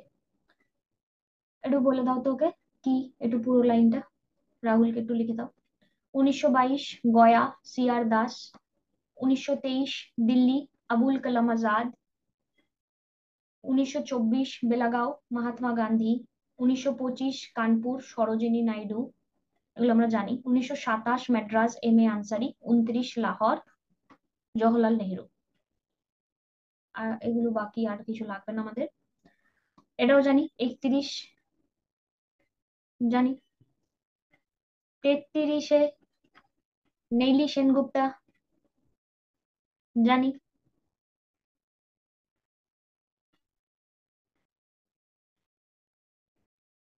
একটু বলে দাও তো ওকে কি, একটু পুরো লাইনটা রাহুলকে একটু লিখে দাও। 1922 গয়া, সিআর দাস। 1923 দিল্লি, আবুল কালাম আজাদ। 1924 বেলাগাঁও, মহাত্মা গান্ধী। 1925 কানপুর, সরোজিনী নাইডু। এগুলো আমরা জানি। 1927 মাদ্রাজ, এম এ আনসারি। 29 লাহোর, জওহরলাল নেহেরু। আর এগুলো বাকি, আর কিছু লাগবে না আমাদের। এটাও জানি। 31 জানি। 33 নেইলি সেনগুপ্তা, জানি।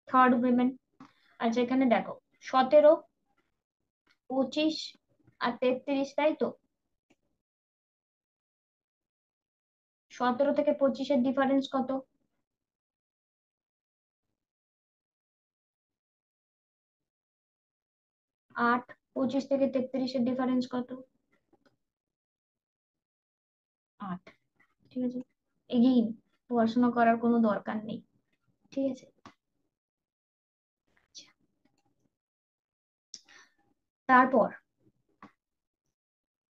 Third women. আচ্ছা এখানে দেখো, 17, 25 আর 33, তাই তো? 17 থেকে 25-এর ডিফারেন্স কত? 8। 25 থেকে 33-এর ডিফারেন্স কত? 8। ঠিক আছে, এগেইন পড়াশোনা করার কোনো দরকার নেই। ঠিক আছে, আচ্ছা। তারপর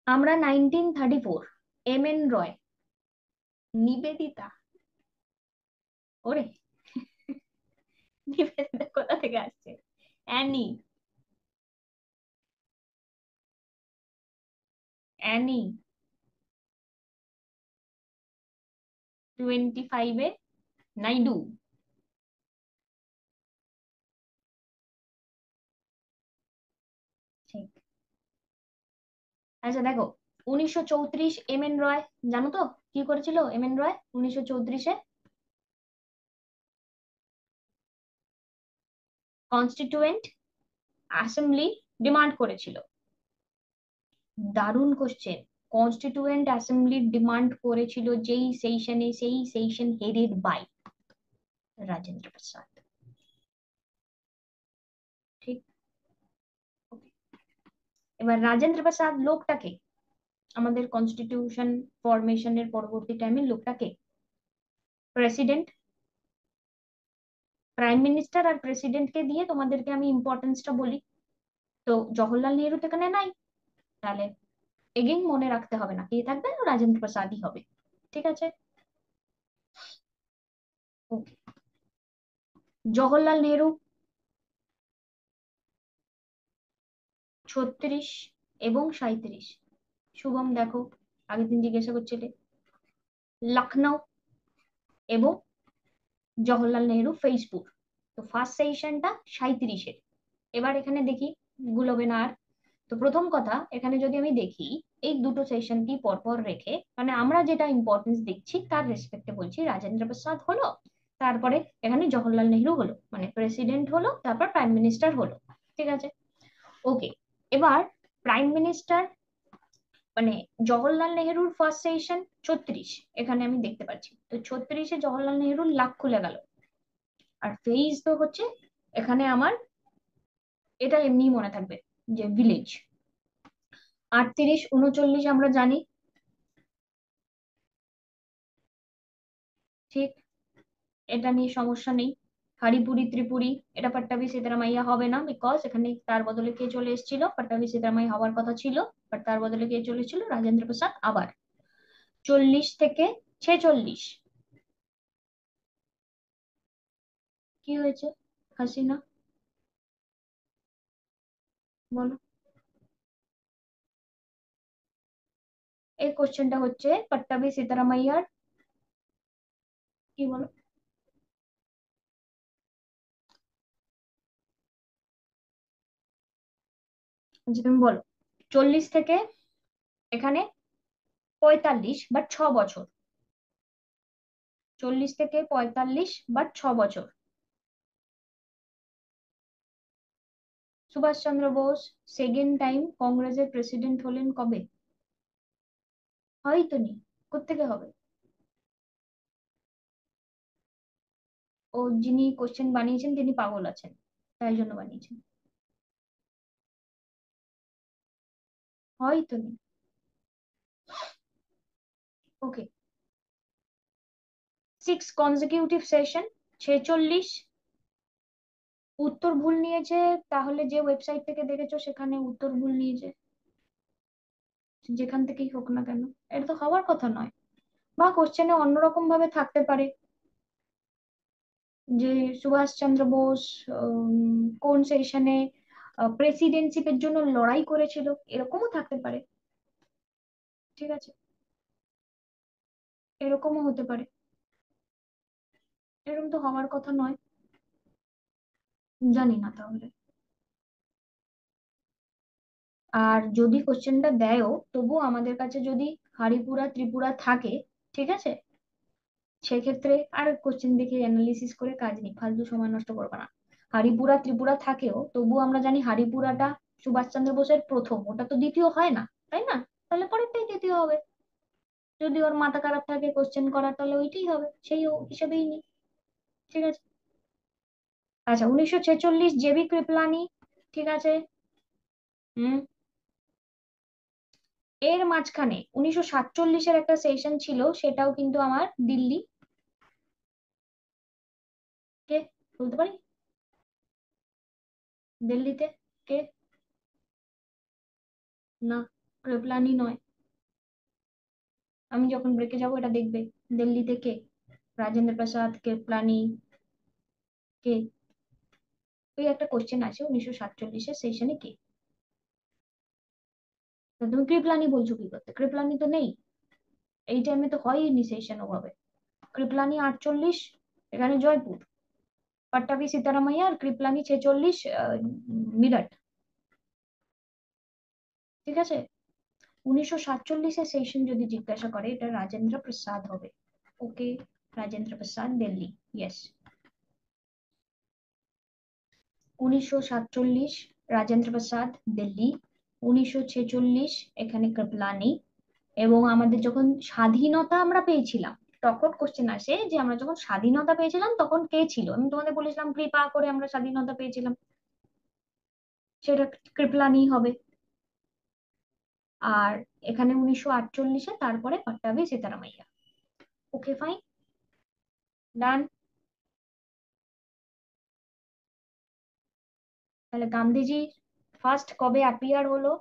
আমরা 1934, এম এন রয়, নিবেদিতা। ওরে, নিবেদিতা কোথা থেকে আসছে? অ্যানি। অ্যানি। 25-এ নাইডু। ঠিক। আচ্ছা দেখো, 1934 এম এন রয়, জানো তো কি করেছিল এম এন রয় 1934-এ? কনস্টিটিউয়েন্ট অ্যাসেম্বলি ডিমান্ড করেছিল। দারুণ কোশ্চেন। কনস্টিটিউয়েন্ট অ্যাসেম্বলি ডিমান্ড করেছিল যেই সেশনে, সেই session headed by Rajendra Prasad. ঠিক। Okay. এবার রাজেন্দ্র প্রসাদ লোকটাকে, আমাদের কনস্টিটিউশন ফরমেশনের পরবর্তী টাইমে লোকটাকে প্রেসিডেন্ট, প্রাইম মিনিস্টার আর প্রেসিডেন্টকে দিয়ে তোমাদেরকে আমি ইম্পর্টেন্সটা বলি। তো জওহরলাল নেহরু তো এখানে নাই, তাহলে এগেইন মনে রাখতে হবে না, কে থাকবে, রাজেন্দ্র প্রসাদই হবে। ঠিক আছে, ওকে। জওহরলাল নেহরু 36 এবং 37। শুভম দেখো, আগের দিন জিজ্ঞাসা করছিলে। লখনৌ এবং জওহরলাল নেহরু ফেইজপুর। তো ফার্স্ট সেশনটা 37-এর। এবার এখানে দেখি গুলোবে না আর। তো প্রথম কথা, এখানে যদি আমি দেখি এই দুটো সেশনকে পরপর রেখে, মানে আমরা যেটা ইম্পর্টেন্স দিচ্ছি তার রেসপেক্টে বলছি, রাজেন্দ্র প্রসাদ হলো, তারপরে এখানে জওহরলাল নেহরু হলো, মানে প্রেসিডেন্ট হলো, তারপর প্রাইম মিনিস্টার হলো। ঠিক আছে, ওকে। এবার প্রাইম মিনিস্টার, মানে জওহরলাল নেহরুর ফার্স্ট সেশন 36, এখানে আমি দেখতে পাচ্ছি। তো 36-এ জওহরলাল নেহরুর লাক খুলে গেল। আর ফেজ তো হচ্ছে এখানে আমার, এটা এমনি মনে থাকবে যে ভিলেজ। 38 39 আমরা জানি। ঠিক, এটা নিয়ে সমস্যা নেই। হারিপুরি ত্রিপুরি, এটা পাট্টাভি সিদ্দারামাইয়া হবে না, বিকজ এখানে তার বদলে কে চলে এসেছিল, পাট্টাভি সিদ্দারামাইয়া হওয়ার কথা ছিল, বাট তার বদলে কে চলে এসেছিল, রাজেন্দ্র প্রসাদ। আবার 40 থেকে 46, কি হয়েছে হাসিনা, বলো। এই কোশ্চেনটা হচ্ছে পাট্টাভি সিদ্দারামাইয়ার, কি বলো। আচ্ছা তুমি বলো। 40 থেকে এখানে 45 বাট 6 বছর। 40 থেকে 45 বাট 6 বছর। সুভাষচন্দ্র বোস সেকেন্ড টাইম কংগ্রেসের প্রেসিডেন্ট হলেন কবে? হয়তো নেই, কোত্থেকে হবে? ও যিনি কোশ্চেন বানিয়েছেন তিনি পাগল আছেন, তাই জন্য বানিয়েছেন। হয়তো নেই। ওকে, 6 কনজিকিউটিভ সেশন, 46। উত্তর ভুল নিয়েছে, তাহলে যে ওয়েবসাইট থেকে দেখেছো সেখানে উত্তর ভুল নিয়েছে, যেখান থেকেই হোক না কেন। এটা তো হওয়ার কথা নয়। বা কোশ্চেনে অন্যরকম ভাবে থাকতে পারে, যে সুভাষচন্দ্র বোস কোন সেশনে প্রেসিডেন্সিপের জন্য লড়াই করেছিল, এরকমও থাকতে পারে। ঠিক আছে, এরকমও হতে পারে। এরকম তো হওয়ার কথা নয়। জানি না তাহলে। আর যদি কোশ্চেনটা দেয়ও, তবু আমাদের কাছে যদি হারিপুরা ত্রিপুরা থাকে, ঠিক আছে, সেক্ষেত্রে আর কোশ্চেন দেখে অ্যানালিসিস করে কাজ নেই, ফালতু সময় নষ্ট করবে না। হারিপুরা ত্রিপুরা থাকেও, তবু আমরা জানি হারিপুরাটা সুভাষচন্দ্র বোসের প্রথম, ওটা তো দ্বিতীয় হয় না, তাই না? তাহলে পরেরটাই দ্বিতীয় হবে। যদি ওর মাথা খারাপ থাকে কোশ্চেন করার, তাহলে ওইটাই হবে, সেই হিসেবেই নি। ঠিক আছে। আচ্ছা, 1946 জেবি কৃপলানি। ঠিক আছে। হুম। এর মাঝখানে 1947-এর একটা সেশন ছিল, সেটাও কিন্তু আমার দিল্লি। কে বলতে পারি? দিল্লিতে কে? না, কৃপলানি নয়। আমি যখন ব্রেকে যাব এটা দেখবে। দিল্লিতে কে? রাজেন্দ্র প্রসাদ, কৃপলানি, কে? ওই একটা কোশ্চেন আছে 1947-এর সেশনে কে। তা তুমি কৃপলানি বলছো কি করতে? কৃপলানি তো নেই, এই টাইমে তো হয়নি সেশন ওভাবে। কৃপলানি 48, এখানে জয়পুর। পট্টাভি সীতারামাইয়া আর কৃপলানি 46, মিরাট। ঠিক আছে। 1947-এর সেশন যদি জিজ্ঞাসা করে, এটা রাজেন্দ্র প্রসাদ হবে। ওকে, রাজেন্দ্র প্রসাদ, দিল্লি। ইয়েস। 1947 রাজেন্দ্র প্রসাদ, দিল্লি। 1946 এখানে কৃপলানি। এবং আমাদের যখন স্বাধীনতা আমরা পেয়েছিলাম, তখন কোশ্চেন আসে যে আমরা যখন স্বাধীনতা পেয়েছিলাম তখন কে ছিল। আমি তোমাদের বলেছিলাম কৃপা করে আমরা স্বাধীনতা পেয়েছিলাম, সেটা কৃপলানি হবে। আর এখানে 1948-এ তারপরে পট্টাভি সীতারামাইয়া। ওকে, ফাইন, ডান। তাহলে গান্ধীজি ফার্স্ট কবে অ্যাপিয়ার হলো?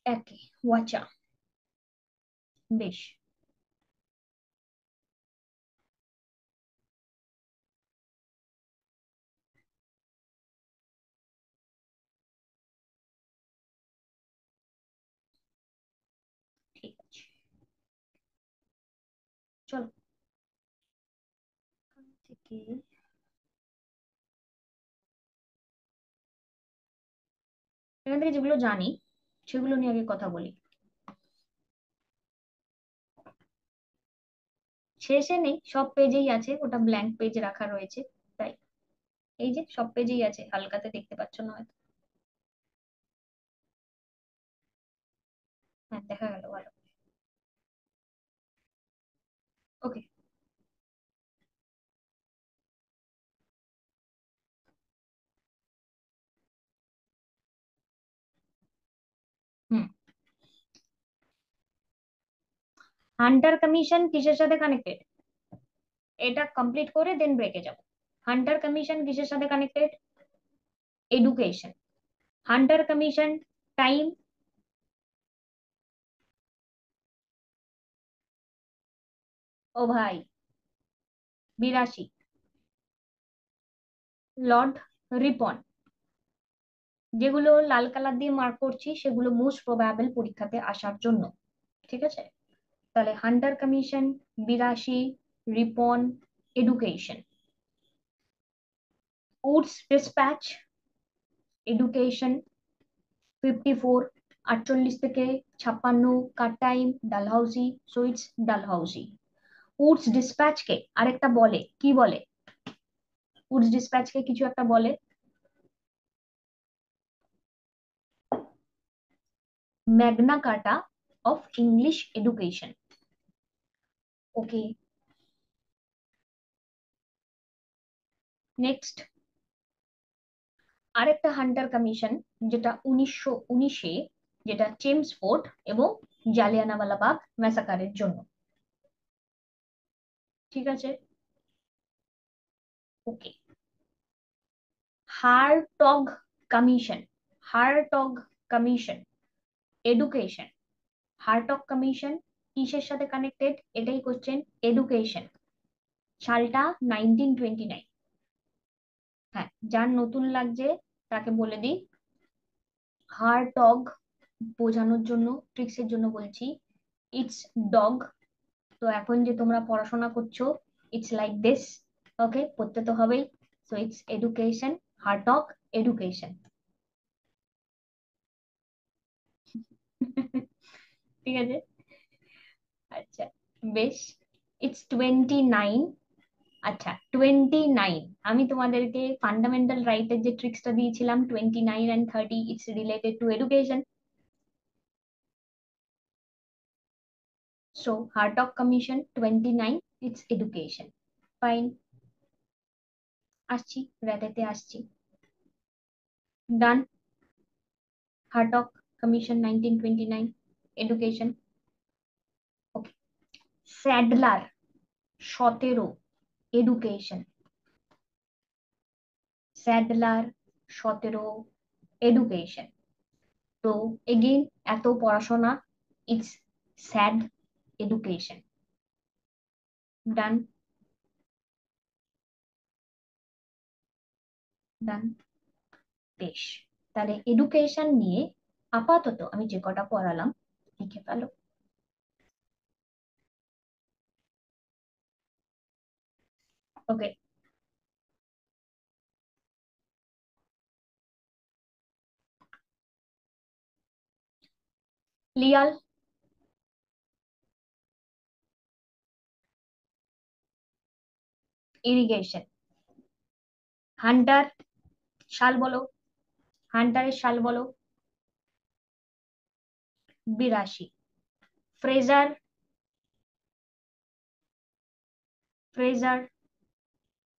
একে ওয়াচা। বেশ। ঠিক আছে, চলো। এখান থেকে এখান থেকে যেগুলো জানি সেগুলো নিয়ে আগে কথা বলি। শেষে নেই, সব পেজেই আছে, ওটা ব্ল্যাঙ্ক পেজ রাখা রয়েছে, তাই। এই যে সব পেজেই আছে, হালকাতে দেখতে পাচ্ছ না হয়তো। হ্যাঁ, দেখা গেল, ভালো। ওকে। হুম। হান্টার কমিশন কিসের সাথে কানেক্টেড? এটা কমপ্লিট করে দেন ব্রেকে যাব। হান্টার কমিশন কিসের সাথে connected? Education. Hunter commission time. ও ভাই, 82। Lord Ripon. যেগুলো লাল কালার দিয়ে মার্ক করছি সেগুলো মোস্ট প্রবাবল পরীক্ষাতে আসার জন্য। ঠিক আছে। তাহলে Hunter commission, 82, Ripon, education. Wood's dispatch, education, 54। 48 থেকে 56, কার টাইম, ডালহাউসি, সুইটস, ডালহাউসি। উডস ডিসপ্যাচকে আরেকটা বলে, কি বলে? উডস ডিসপ্যাচকে কিছু একটা বলে, magna carta of English education. Okay, next আরেকটা হান্টার কমিশন, যেটা 1919-এ, যেটা চেমসফোর্ড এবং জালিয়ানওয়ালা বাগ ম্যাসাকারের জন্য। ঠিক আছে, okay. Hartog commission, Hartog commission, education. Hartog commission কিসের সাথে কানেক্টেড, এটাই কোশ্চেন, এডুকেশন। সালটা 1929। হ্যাঁ, যার নতুন লাগছে তাকে বলে দিই, হার্টগ বোঝানোর জন্য, ট্রিক্সের জন্য বলছি, ইটস ডগ। তো এখন যে তোমরা পড়াশোনা করছো, ইটস লাইক দিস, ওকে, পড়তে তো হবেই। So it's education, Hartog education. ঠিক আছে, আচ্ছা, বেশ। ইটস 29। আচ্ছা, 29, আমি তোমাদেরকে ফান্ডামেন্টাল রাইটের যে ট্রিক্সটা দিয়েছিলাম, 29 and 30, it's related two education. So Hartog commission 29, it's education. Fine, আসছি, রেটেতে আসছি। ডান, হার্টগ কমিশন 1929, এডুকেশন। ওকে, স্যাডলার 17, এডুকেশন। Sadler 17, education. তো এগেইন, এত পড়াশোনা, ইটস স্যাড এডুকেশন। ডান, ডান, বেশ। তাহলে এডুকেশন নিয়ে আপাতত আমি যে কটা পড়ালাম লিখে ফেলো। ওকে, লিয়াল, ইরিগেশন। হান্টার, সাল বলো, হান্টারের সাল বলো। 82। ফ্রেজার, ফ্রেজার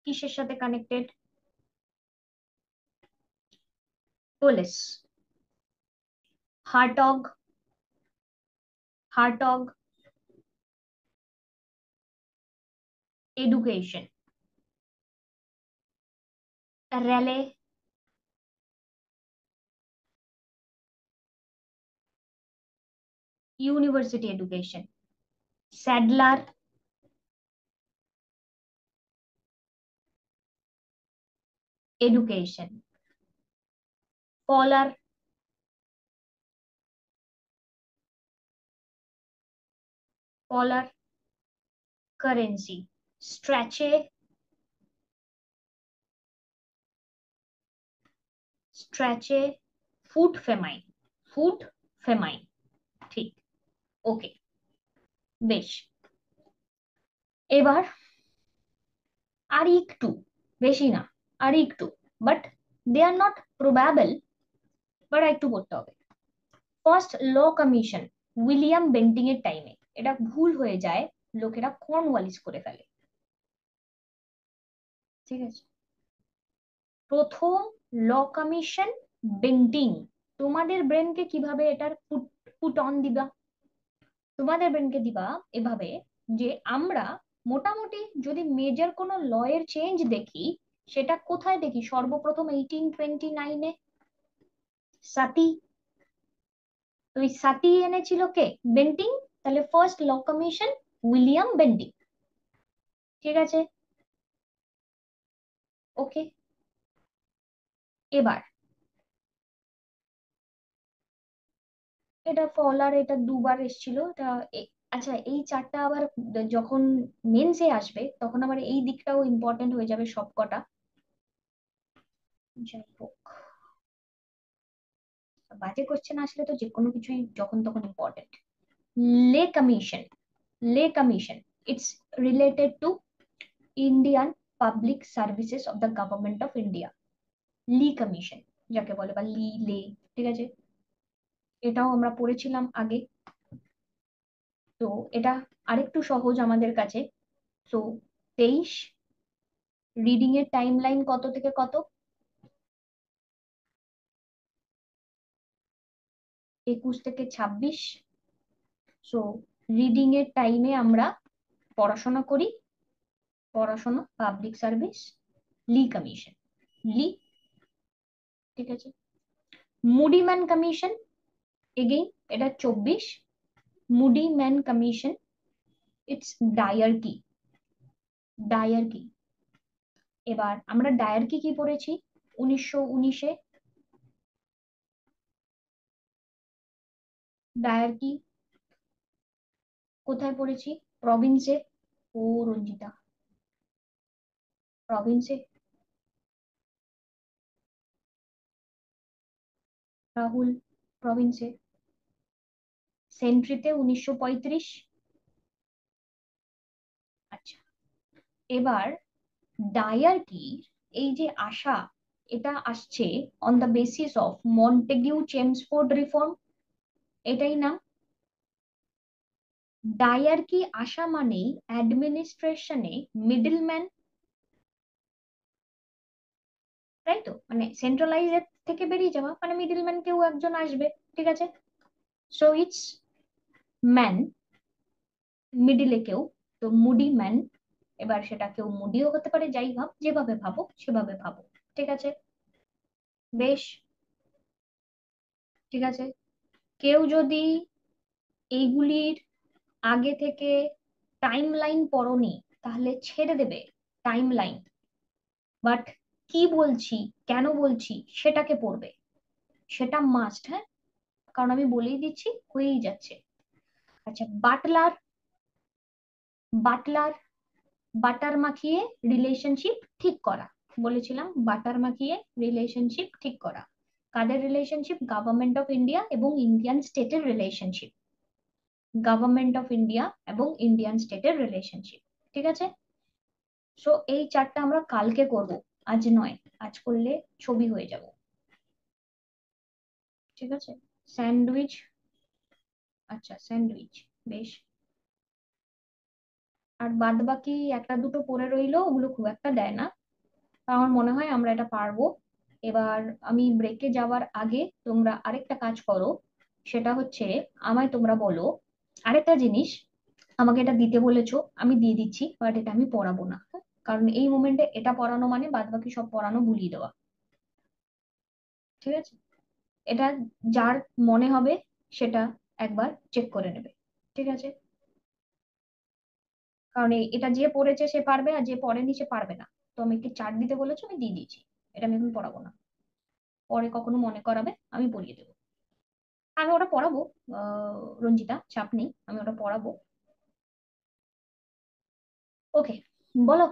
কিসের সাথে connected, police. Hartog, Hartog education. Raleigh, university education. Sadler, education. Fowler, Fowler currency. Strachey, Strachey food famine, food famine. ঠিক, ওকে, বেশ। এবার আর একটু, বেশি না, আর একটু, but they are not probable, but একটু পড়তে হবে। First law commission William Bentinck এর টাইমে, এটা ভুল হয়ে যায়, লোকেরা কর্নওয়ালিস করে ফেলে। ঠিক আছে, প্রথম ল কমিশন বেন্টিং। তোমাদের ব্রেনকে কিভাবে এটার পুট অন দিবা, তোমাদের ব্রেনকে দিবা এভাবে, যে আমরা মোটামুটি যদি মেজর কোনো ল এর চেঞ্জ দেখি, সেটা কোথায় দেখি, সর্বপ্রথম 1829-এ সাতি। তো এই সাতি এনেছিল কে, বেন্টিং। তাহলে first law commission William Bentinck. ঠিক আছে, ওকে। এবার এটা ফলার, এটা দুবার এসেছিল, এটা আচ্ছা, এই চারটা আবার যখন মেন্সে আসবে তখন আবার এই দিকটাও ইম্পর্টেন্ট হয়ে যাবে সব কটা। যাই হোক, বাজে কোশ্চেন আসলে তো যে কোনো কিছুই যখন তখন important. Lee commission, Lee commission, it's related to Indian public services of the government of India. Lee commission যাকে বলে, বা লি লে, ঠিক আছে, এটাও আমরা পড়েছিলাম আগে। তো এটা আরেকটু সহজ আমাদের কাছে। তো 23, রিডিং এর টাইম লাইন কত থেকে কত? 21 থেকে 26। সো রিডিং এর টাইমে আমরা পড়াশোনা করি, পড়াশোনা, পাবলিক সার্ভিস, লি কমিশন, লি। ঠিক আছে। মুডি ম্যান কমিশন, এগেইন এটা 24, মুডি ম্যান কমিশন, ইটস ডায়ারকি, ডায়ারকি। এবার আমরা ডায়ারকি কি পড়েছি 1919-এ? ডায়ারকি কোথায় পড়েছি? প্রভিন্সে। ও রঞ্জিতা, প্রভিন্সে। রাহুল, প্রভিন্সে। সেন্ট্রিতে 1935। আচ্ছা, এবার ডায়ারকির এই যে আশা, এটা আসছে on the basis of Montagu Chelmsford reform, এটাই নাম। ডায়ারকি আসা মানেই অ্যাডমিনিস্ট্রেশনে মিডলম্যান, তাই তো? মানে সেন্ট্রালাইজের থেকে বেরিয়ে যাওয়া মানে মিডলম্যান কেউ একজন আসবে। ঠিক আছে। সো ইটস ম্যান, মিডিলে কেউ, তো মুডি ম্যান। এবার সেটা কেউ মুডিও হতে পারে, যাই ভাব, যেভাবে ভাবো সেভাবে ভাবো। ঠিক আছে, বেশ। ঠিক আছে, কেউ যদি এইগুলির আগে থেকে টাইম লাইন পড়োনি তাহলে ছেড়ে দেবে টাইম লাইন, বাট কি বলছি, কেন বলছি সেটাকে পড়বে, সেটা মাস্ট। হ্যাঁ, কারণ আমি বলেই দিচ্ছি, হয়েই যাচ্ছে। আচ্ছা, বাটলার, বাটলার, বাটার মাখিয়ে রিলেশনশিপ ঠিক করা, বলেছিলাম বাটার মাখিয়ে রিলেশনশিপ ঠিক করা। কাদের রিলেশনশিপ? গভর্নমেন্ট অফ ইন্ডিয়া এবং ইন্ডিয়ান স্টেটের রিলেশনশিপ, গভর্নমেন্ট অফ ইন্ডিয়া এবং ইন্ডিয়ান স্টেটের রিলেশনশিপ। ঠিক আছে। সো এই চারটা আমরা কালকে করব, আজ নয়। আজ করলে ছবি হয়ে যাব। ঠিক আছে। স্যান্ডউইচ, আচ্ছা স্যান্ডউইচ, বেশ। আর বাদ বাকি একটা দুটো পড়ে রইলো, ওগুলো খুব একটা দেয় না। আমার মনে হয় আমরা এটা পারবো। এবার আমি ব্রেকে যাওয়ার আগে তোমরা আরেকটা কাজ করো, সেটা হচ্ছে আমায় তোমরা বলো আরেকটা জিনিস। আমাকে এটা দিতে বলেছো, আমি দিয়ে দিচ্ছি, বাট এটা আমি পড়াবো না, হ্যাঁ? কারণ এই মোমেন্টে এটা পড়ানো মানে বাদ বাকি সব পড়ানো ভুলিয়ে দেওয়া। ঠিক আছে। এটা যার মনে হবে সেটা একবার চেক করে নেবে। ঠিক আছে। কারণ এটা যে পড়েছে সে পারবে, আর যে পড়েনি সে পারবে না। তো আমি একটি চার্ট দিতে বলেছো, আমি দিয়ে দিয়েছি। এটা আমি এখন পড়াবো না, পরে কখনো মনে করাবে আমি পড়িয়ে দেবো। আমি ওটা পড়াবো, রঞ্জিতা, চাপ নেই, আমি ওটা পড়াবো। ওকে, বলো।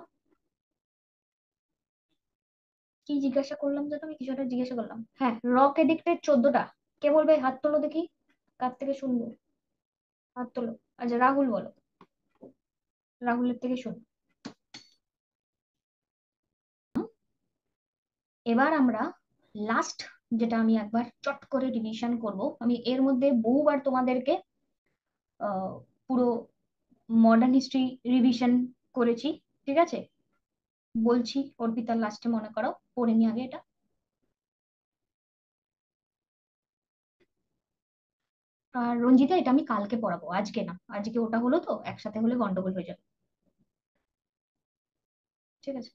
কি জিজ্ঞাসা করলাম যেন, আমি কিছু একটা জিজ্ঞাসা করলাম। হ্যাঁ, রক এডিক্টেড 14টা। কে বলবে? হাত তোলো দেখি, কার থেকে শুনবো? হাত তোলো। আচ্ছা, রাহুল বলো, রাহুলের থেকে শুন। এবার আমরা লাস্ট, যেটা আমি একবার চট করে রিভিশন করব, আমি এর মধ্যে বহুবার তোমাদেরকে পুরো মডার্ন হিস্ট্রি রিভিশন করেছি। ঠিক আছে, বলছি অর্পিতার লাস্টে মনে করো, পড়ে নি আগে এটা। আর রঞ্জিতা, এটা আমি কালকে পড়াবো, আজকে না। আজকে ওটা হলো তো, একসাথে হলে গন্ডগোল হয়ে যাবে। ঠিক আছে।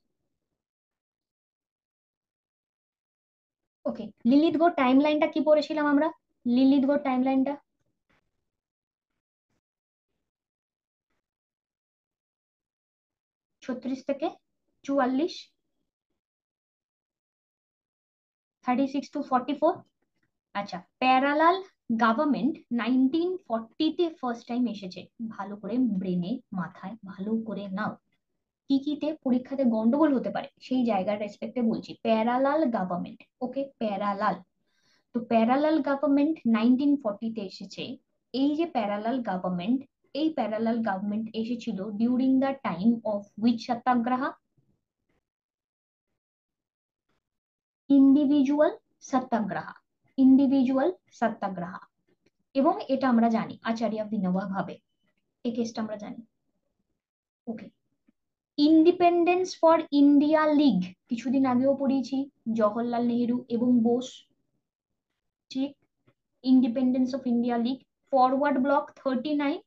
ওকে, লিলিত গো টাইম লাইনটা কি পড়েছিলাম আমরা? লিলিত গো টাইম লাইনটা 36 থেকে 44, 36 to 44। আচ্ছা, প্যারালাল গভর্নমেন্ট 1940-তে ফার্স্ট টাইম এসেছে। ভালো করে ব্রেনে, মাথায় ভালো করে নাও, কি কিতে পরীক্ষাতে গন্ডগোল হতে পারে সেই জায়গার রেসপেক্টে বলছি। Parallel government, okay, parallel. তো প্যারালাল গভর্নমেন্ট 1940-তে এসেছে। এই যে প্যারালাল গভর্নমেন্ট, এই প্যারালাল গভর্নমেন্ট এসেছিল during the time of which satyagraha? Individual satyagraha, individual satyagraha. এবং এটা আমরা জানি আচার্য বিনোবা ভাবে। এই কেসটা আমরা জানি। ওকে, ইন্ডিপেন্ডেন্স ফর ইন্ডিয়া লিগ কিছুদিন আগেও পড়িয়েছি, জওহরলাল নেহেরু এবং বোস, ঠিক। Independence of India league, forward block 39,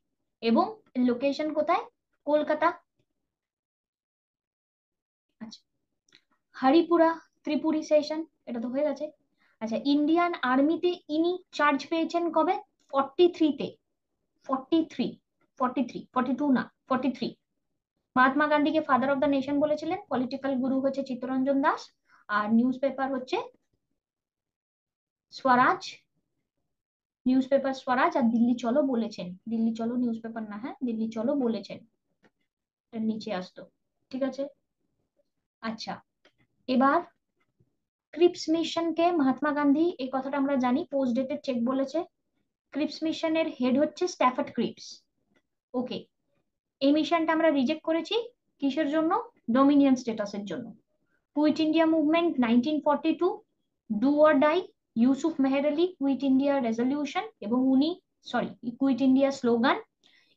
এবং লোকেশন কোথায়? কলকাতা। আচ্ছা, হরিপুরা ত্রিপুরি সেশন, এটা তো হয়ে গেছে। আচ্ছা, ইন্ডিয়ান আর্মিতে ইনি চার্জ পেয়েছেন কবে? 43-তে। 43, 43, 42 না, 43। মহাত্মা গান্ধীকে ফাদার অফ দ্য নেশন বলেছিলেন, পলিটিক্যাল গুরু হচ্ছে চিত্তরঞ্জন দাস, আর নিউজ পেপার হচ্ছে স্বরাজ, নিউজ পেপার স্বরাজ, আর দিল্লি চলো বলেছেন, দিল্লি চলো নিউজ পেপার না, হ্যাঁ দিল্লি চলো বলেছেন, এটার নিচে আসতো। ঠিক আছে। আচ্ছা, এবার ক্রিপস মিশনকে মহাত্মা গান্ধী, এই কথাটা আমরা জানি, পোস্ট ডেটেড চেক বলেছে। ক্রিপস মিশনের হেড হচ্ছে স্ট্যাফার্ড ক্রিপস। ওকে, এই মিশনটা আমরা রিজেক্ট করেছি কিসের জন্য? ডোমিনিয়ন স্ট্যাটাসের জন্য। Quit India movement 1942, do or die, Yusuf Meher Ali, quit India resolution, এবং উনি, সরি, কুইট ইন্ডিয়া স্লোগান,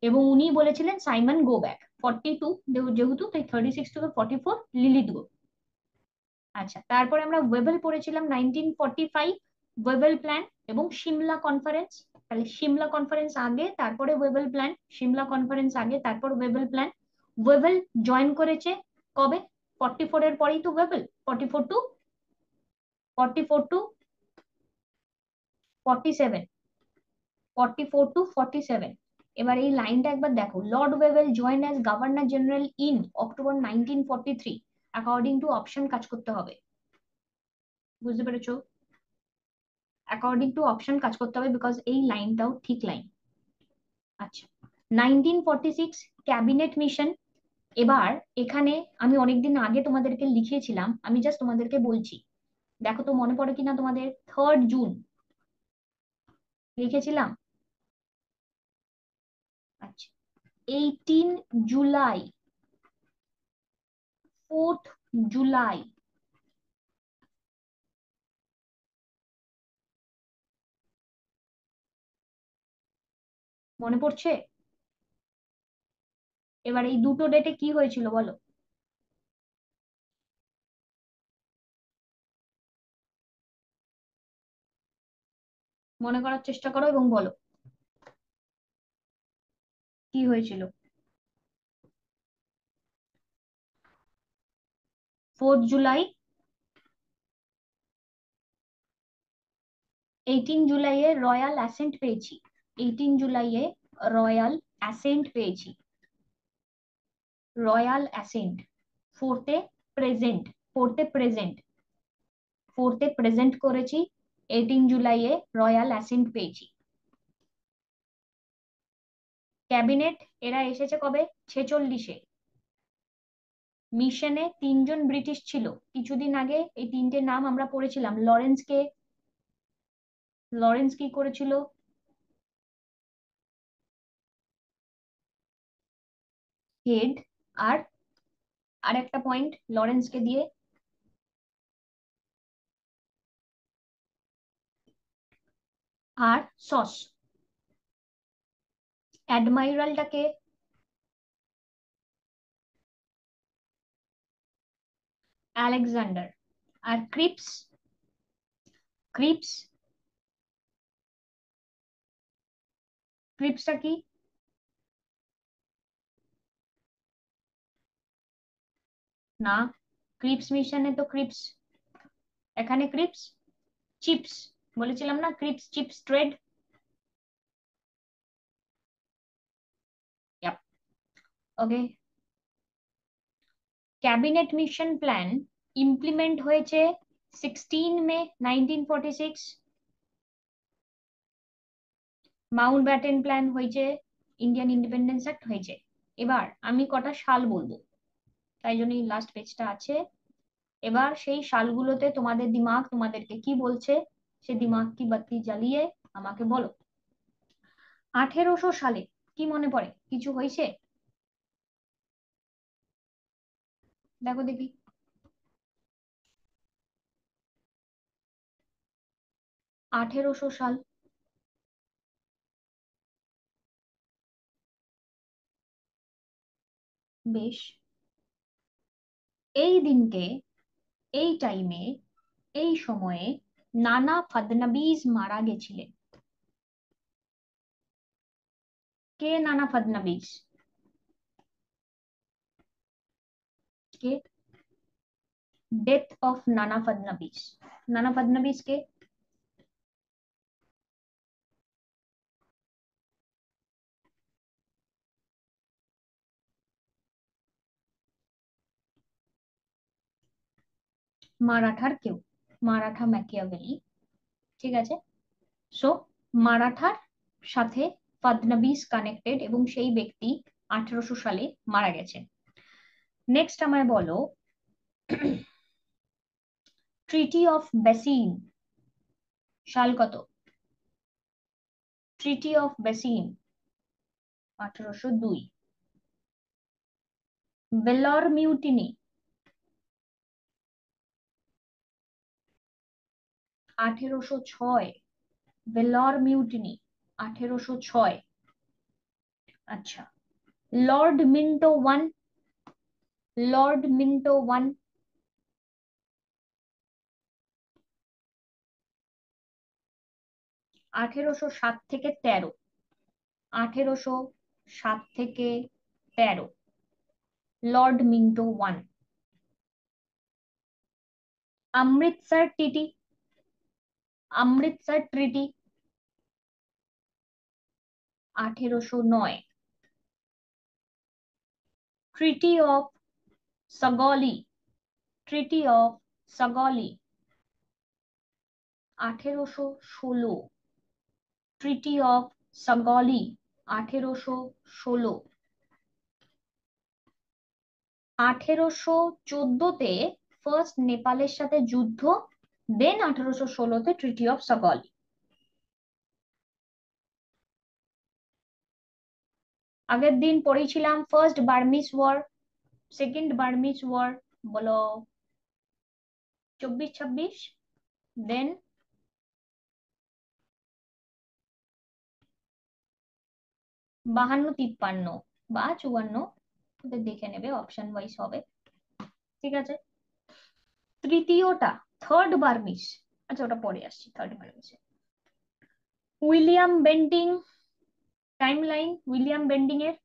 এবং উনি বলেছিলেন সাইমন গো ব্যাক। 42 যেহেতু, তাই 36 থেকে 44 লিলিত গো। আচ্ছা, তারপরে আমরা ওয়েবেল পড়েছিলাম 1945, ওয়েবেল প্ল্যান এবং সিমলা কনফারেন্স। তাহলে সিমলা কনফারেন্স আগে, তারপরে ওয়েবেল প্ল্যান, সিমলা কনফারেন্স আগে, তারপর ওয়েবেল প্ল্যান। ওয়েবেল জয়েন করেছে কবে? 44 এর পরেই তো ওয়েবেল, 44 টু 47, 44 টু 47। এবার এই লাইনটা একবার দেখো, Lord Wavell join as governor general in October 1943, according to option কাজ করতে হবে, বুঝতে পেরেছো? অ্যাকর্ডিং টু অপশন কাজ করতে হবে, বিকজ এই লাইনটাও ঠিক লাইন। আচ্ছা, 1946 ক্যাবিনেট মিশন। এবার এখানে আমি অনেকদিন আগে তোমাদেরকে লিখিয়েছিলাম, আমি জাস্ট তোমাদেরকে বলছি, দেখো তো মনে পড়ে কিনা তোমাদের। 3 জুন লিখেছিলাম। আচ্ছা, 18 জুলাই, 4 জুলাই, মনে পড়ছে? এবার এই দুটো ডেটে কি হয়েছিল বলো? মনে করার চেষ্টা করো এবং বলো কি হয়েছিল। 4 জুলাই, 18 জুলাইয়ে রয়্যাল অ্যাসেন্ট পেয়েছি, 18 জুলাইয়ে রয়্যাল অ্যাসেন্ট পেয়েছি, রয়্যাল অ্যাসেন্ট। ফোর্থে প্রেজেন্ট, ফোর্থে প্রেজেন্ট, ফোর্থে প্রেজেন্ট করেছি, 18 জুলাইয়ে রয়্যাল অ্যাসেন্ট পেয়েছি। ক্যাবিনেট এরা এসেছে কবে? 46-এ। মিশনে 3 জন ব্রিটিশ ছিল, কিছুদিন আগে এই তিনটে নাম আমরা পড়েছিলাম। লরেন্স কে, লরেন্স কি করেছিল? হেড, আর আর একটা পয়েন্ট লরেন্সকে দিয়ে, আর সস। অ্যাডমাইরালটাকে আলেকজান্ডার। আর ক্রিপস, ক্রিপস, ক্রিপসটা কি? না, ক্রিপস মিশনে তো ক্রিপস, এখানে ক্রিপস চিপস, বলেছিলাম না, ক্রিপস চিপস ট্রেড। ওকে, ক্যাবিনেট মিশন প্ল্যান ইমপ্লিমেন্ট হয়েছে 16 মে 1946। মাউন্ট ব্যাটেন প্ল্যান হয়েছে, ইন্ডিয়ান ইন্ডিপেন্ডেন্স অ্যাক্ট হয়েছে। এবার আমি কটা সাল বলবো, তাই জন্যই লাস্ট পেজটা আছে। এবার সেই সালগুলোতে তোমাদের দিমাগ তোমাদেরকে কি বলছে, সে দিমাগ কি বাতি জ্বালিয়ে আমাকে বলো। 1800 সালে কি মনে পড়ে, কিছু হয়েছে? দেখো দেখি। 1800 সাল, বেশ, এই দিনকে, এই টাইমে, এই সময়ে নানা ফাদনাবিজ মারা গেছিলেন। কে নানা ফাদনাবিজ? কে? ডেথ অফ নানা ফাদনাবিজ। নানা ফাদনাবিজ কে? মারাঠার কেউ, মারাঠা ম্যাকিয়াভেলি। ঠিক আছে, সো মারাঠার সাথে ফাদনাবিজ কানেক্টেড এবং সেই ব্যক্তি 1800 সালে মারা গেছেন। নেক্সট আমায় বলো, ট্রিটি অফ বেসিন সাল কত? Treaty of Bassein 1802। Vellore mutiny 1806। Vellore mutiny 1806। আচ্ছা, Lord Minto one, Lord Minto one. 1807 থেকে 13। 1807 থেকে 13, লর্ড মিন্টো ওয়ান। অমৃতসর টিটি, Amritsar treaty 1809। Treaty of Sugauli, treaty of Sugauli 1816। Treaty of Sugauli 1816। 1814-তে ফার্স্ট নেপালের সাথে যুদ্ধ, দেন 1816-তে ট্রিটি অফ সাগলি। আগের দিন পড়েছিলাম first Burmese war, second Burmese war, বলো 24-26, দেন 52-53 বা 54, ওদের দেখে নেবে, অপশন ওয়াইজ হবে। ঠিক আছে, তৃতীয়টা থার্ড বার্মিজ, আচ্ছা ওটা পরে আসছি, third Burmese. William Bentinck timeline, William Bentinck এর,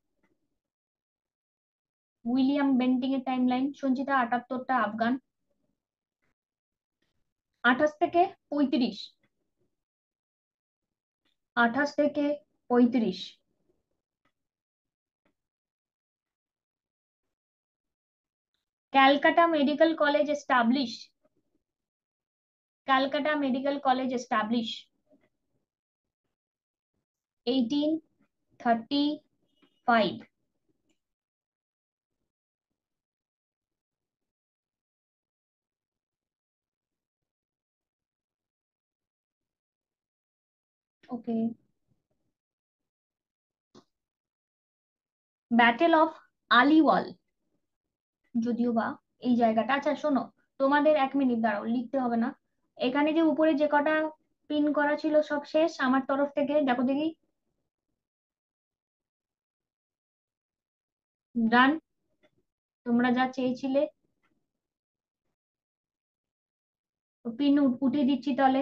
উইলিয়াম বেন্টিং এর টাইমলাইন। সঞ্চিতা 78টা আফগান, 28 থেকে 35, 28 থেকে 35। Calcutta medical college establish, Calcutta medical college establish 1835। Okay, battle of Aliwal, যদিও বা এই জায়গাটা, আচ্ছা শোনো, তোমাদের 1 মিনিট দাঁড়াও, লিখতে হবে না। এখানে যে উপরে যে কটা পিন করা ছিল সব শেষ আমার তরফ থেকে, দেখো দেখি। ডান, তোমরা যা চেয়েছিলে। পিন উঠিয়ে দিচ্ছি তাহলে,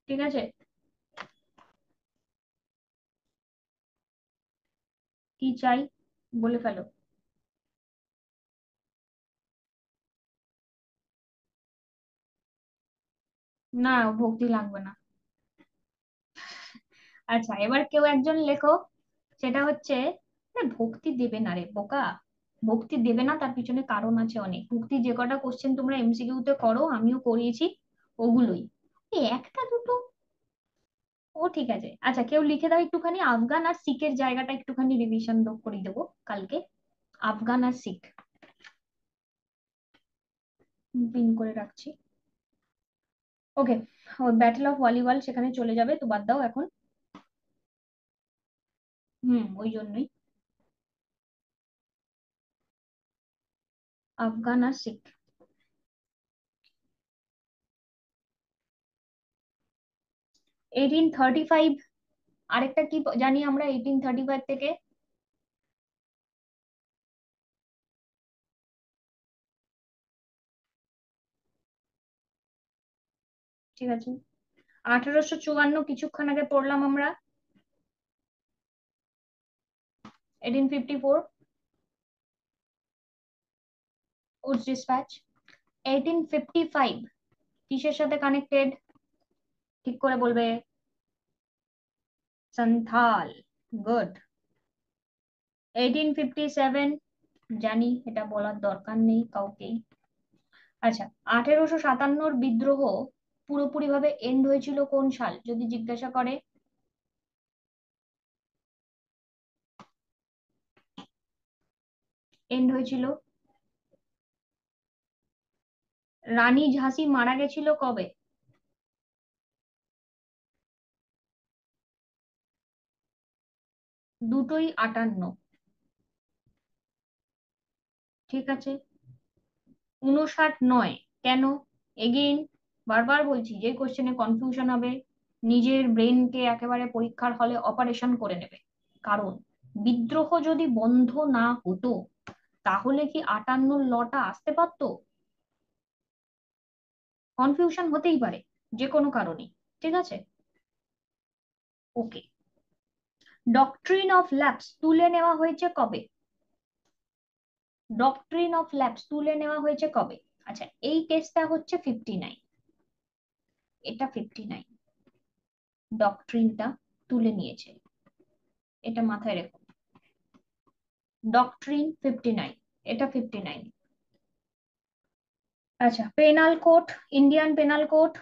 ঠিক আছে। কি চাই বলে ফেলো। না, ভক্তি লাগবে না। আচ্ছা, এবার কেউ একজন লেখো, সেটা হচ্ছে, ভক্তি দেবে না রে বোকা, ভক্তি দেবে না, তার পিছনে কারণ আছে অনেক। ভক্তি যে কটা কোশ্চেন তোমরা এমসিকিউ তে করো, আমিও করিয়েছি, ওগুলোই। এই একটা দুটো, ও ঠিক আছে। আচ্ছা, কেউ লিখে দাও একটুখানি, আফগান আর শিখের জায়গাটা একটুখানি রিভিশন করে দেবো কালকে। আফগান আর শিখ, পিন করে রাখছি। ওকে, ব্যাটেল অফ ভলিবল সেখানে চলে যাবে, তো বাদ দাও এখন। ওই জন্যই। আফগান আর শিখ। 1835, আরেকটা কি জানি আমরা 1835 থেকে? ঠিক আছে। 1854 কিছুক্ষণ আগে পড়লাম আমরা, 1854 উডস ডিসপ্যাচ। 1855 কিসের সাথে কানেক্টেড, ঠিক করে বলবে। সন্থাল, গুড। 1857 জানি, এটা বলার দরকার নেই কাউকেই। আচ্ছা, 1857 বিদ্রোহ পুরোপুরি ভাবে এন্ড হয়েছিল কোন সাল যদি জিজ্ঞাসা করে? এন্ড হয়েছিল, রানী ঝাঁসি মারা গেছিল কবে? দুটোই 58, ঠিক আছে। 59 নয়, কেন? এগেইন বারবার বলছি, যে কোশ্চেনে কনফিউশন হবে নিজের ব্রেনকে একেবারে পরীক্ষার হলে অপারেশন করে নেবে। কারণ বিদ্রোহ যদি বন্ধ না হতো তাহলে কি 58 লটা আসতে পারতো? কনফিউশন হতেই পারে যে কোনো কারণে, ঠিক আছে। ওকে, ডক্ট্রিন অফ ল্যাপস তুলে নেওয়া হয়েছে কবে? ডক্ট্রিন অফ ল্যাপস তুলে নেওয়া হয়েছে কবে? আচ্ছা, এই কেসটা হচ্ছে 59, এটা 59 ডক্ট্রিনটা তুলে নিয়েছে, এটা মাথায় রেখো। ডক্ট্রিন 59, এটা 59। আচ্ছা, penal code, Indian penal code.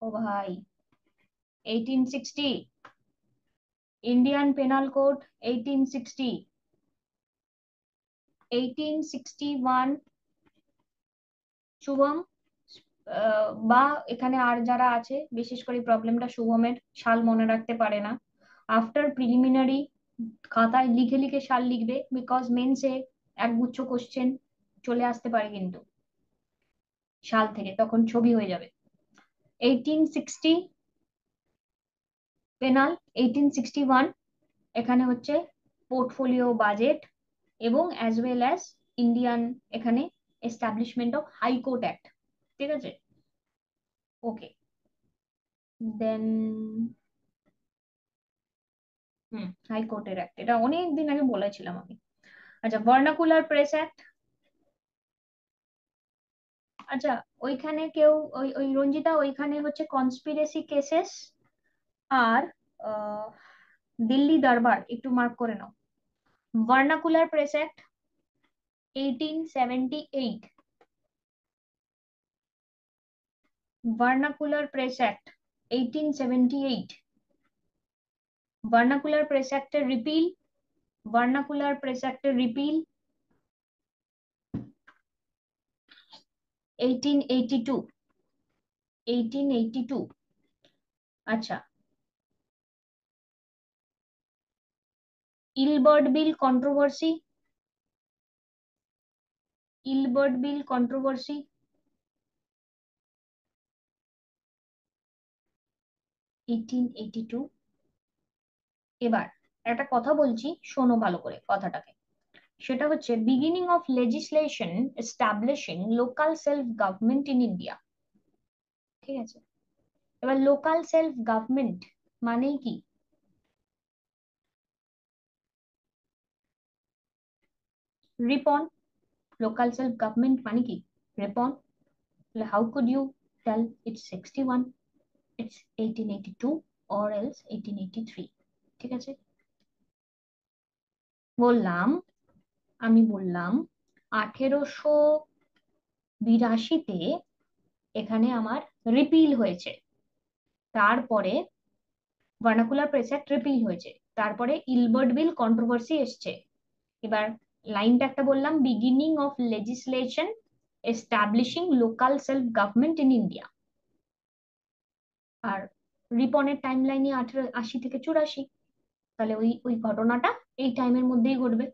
ও ভাই, 1860, ইন্ডিয়ান পেনাল কোড 1860। 1861 শুভম, বা এখানে আর যারা আছে, বিশেষ করে প্রবলেমটা শুভমের, সাল মনে রাখতে পারে না। আফটার প্রিলিমিনারি খাতায় লিখে লিখে সাল লিখবে, বিকজ মেন্সে একগুচ্ছ কোশ্চেন চলে আসতে পারে কিন্তু সাল থেকে, তখন ছবি হয়ে যাবে। 1860 পেনাল, 1861 এখানে হচ্ছে পোর্টফোলিও বাজেট এবং অ্যাজ ওয়েল অ্যাজ ইন্ডিয়ান এখানে এস্টাবলিশমেন্ট অফ হাইকোর্ট অ্যাক্ট, ঠিক আছে। ওকে, দেন হাইকোর্টের অ্যাক্ট, এটা অনেক দিন আগে বলেছিলাম আমি। আচ্ছা, ভার্নাকুলার প্রেস অ্যাক্ট। আচ্ছা, ওইখানে কেউ, ওই ওই রঞ্জিতা, ওইখানে হচ্ছে কনস্পিরেসি কেসেস আর আহ, দিল্লি দরবার একটু মার্ক করে নাও। Vernacular press act 1878, vernacular press act 1878, vernacular press অ্যাক্টের রিপিল, ভার্নাকুলার প্রেস অ্যাক্টের রিপিল 1882, 1882। আচ্ছা, Ilbert bill controversy, Ilbert bill controversy 1882। এবার একটা কথা বলছি, শোনো ভালো করে কথাটাকে। সেটা হচ্ছে beginning of legislation establishing local self government in India, ঠিক আছে। এবার লোকাল সেলফ গভর্নমেন্ট মানেই কি? রিপন, লোকাল সেলফ গভর্নমেন্ট মানে কি? Ripon. How could you tell it's 61? It's 1882 or else 1883, ঠিক আছে। বললাম, আমি বললাম 1882-তে এখানে আমার রিপিল হয়েছে, তারপরে ভার্নাকুলার প্রেস অ্যাক্ট রিপিল হয়েছে, তারপরে ইলবার্ট বিল কন্ট্রোভার্সি এসছে। এবার লাইনটা একটা বললাম, beginning of legislation establishing local self government in India. আর রিপনের টাইম লাইনে 1880 থেকে 84, তাহলে ওই ওই ঘটনাটা এই টাইমের মধ্যেই ঘটবে।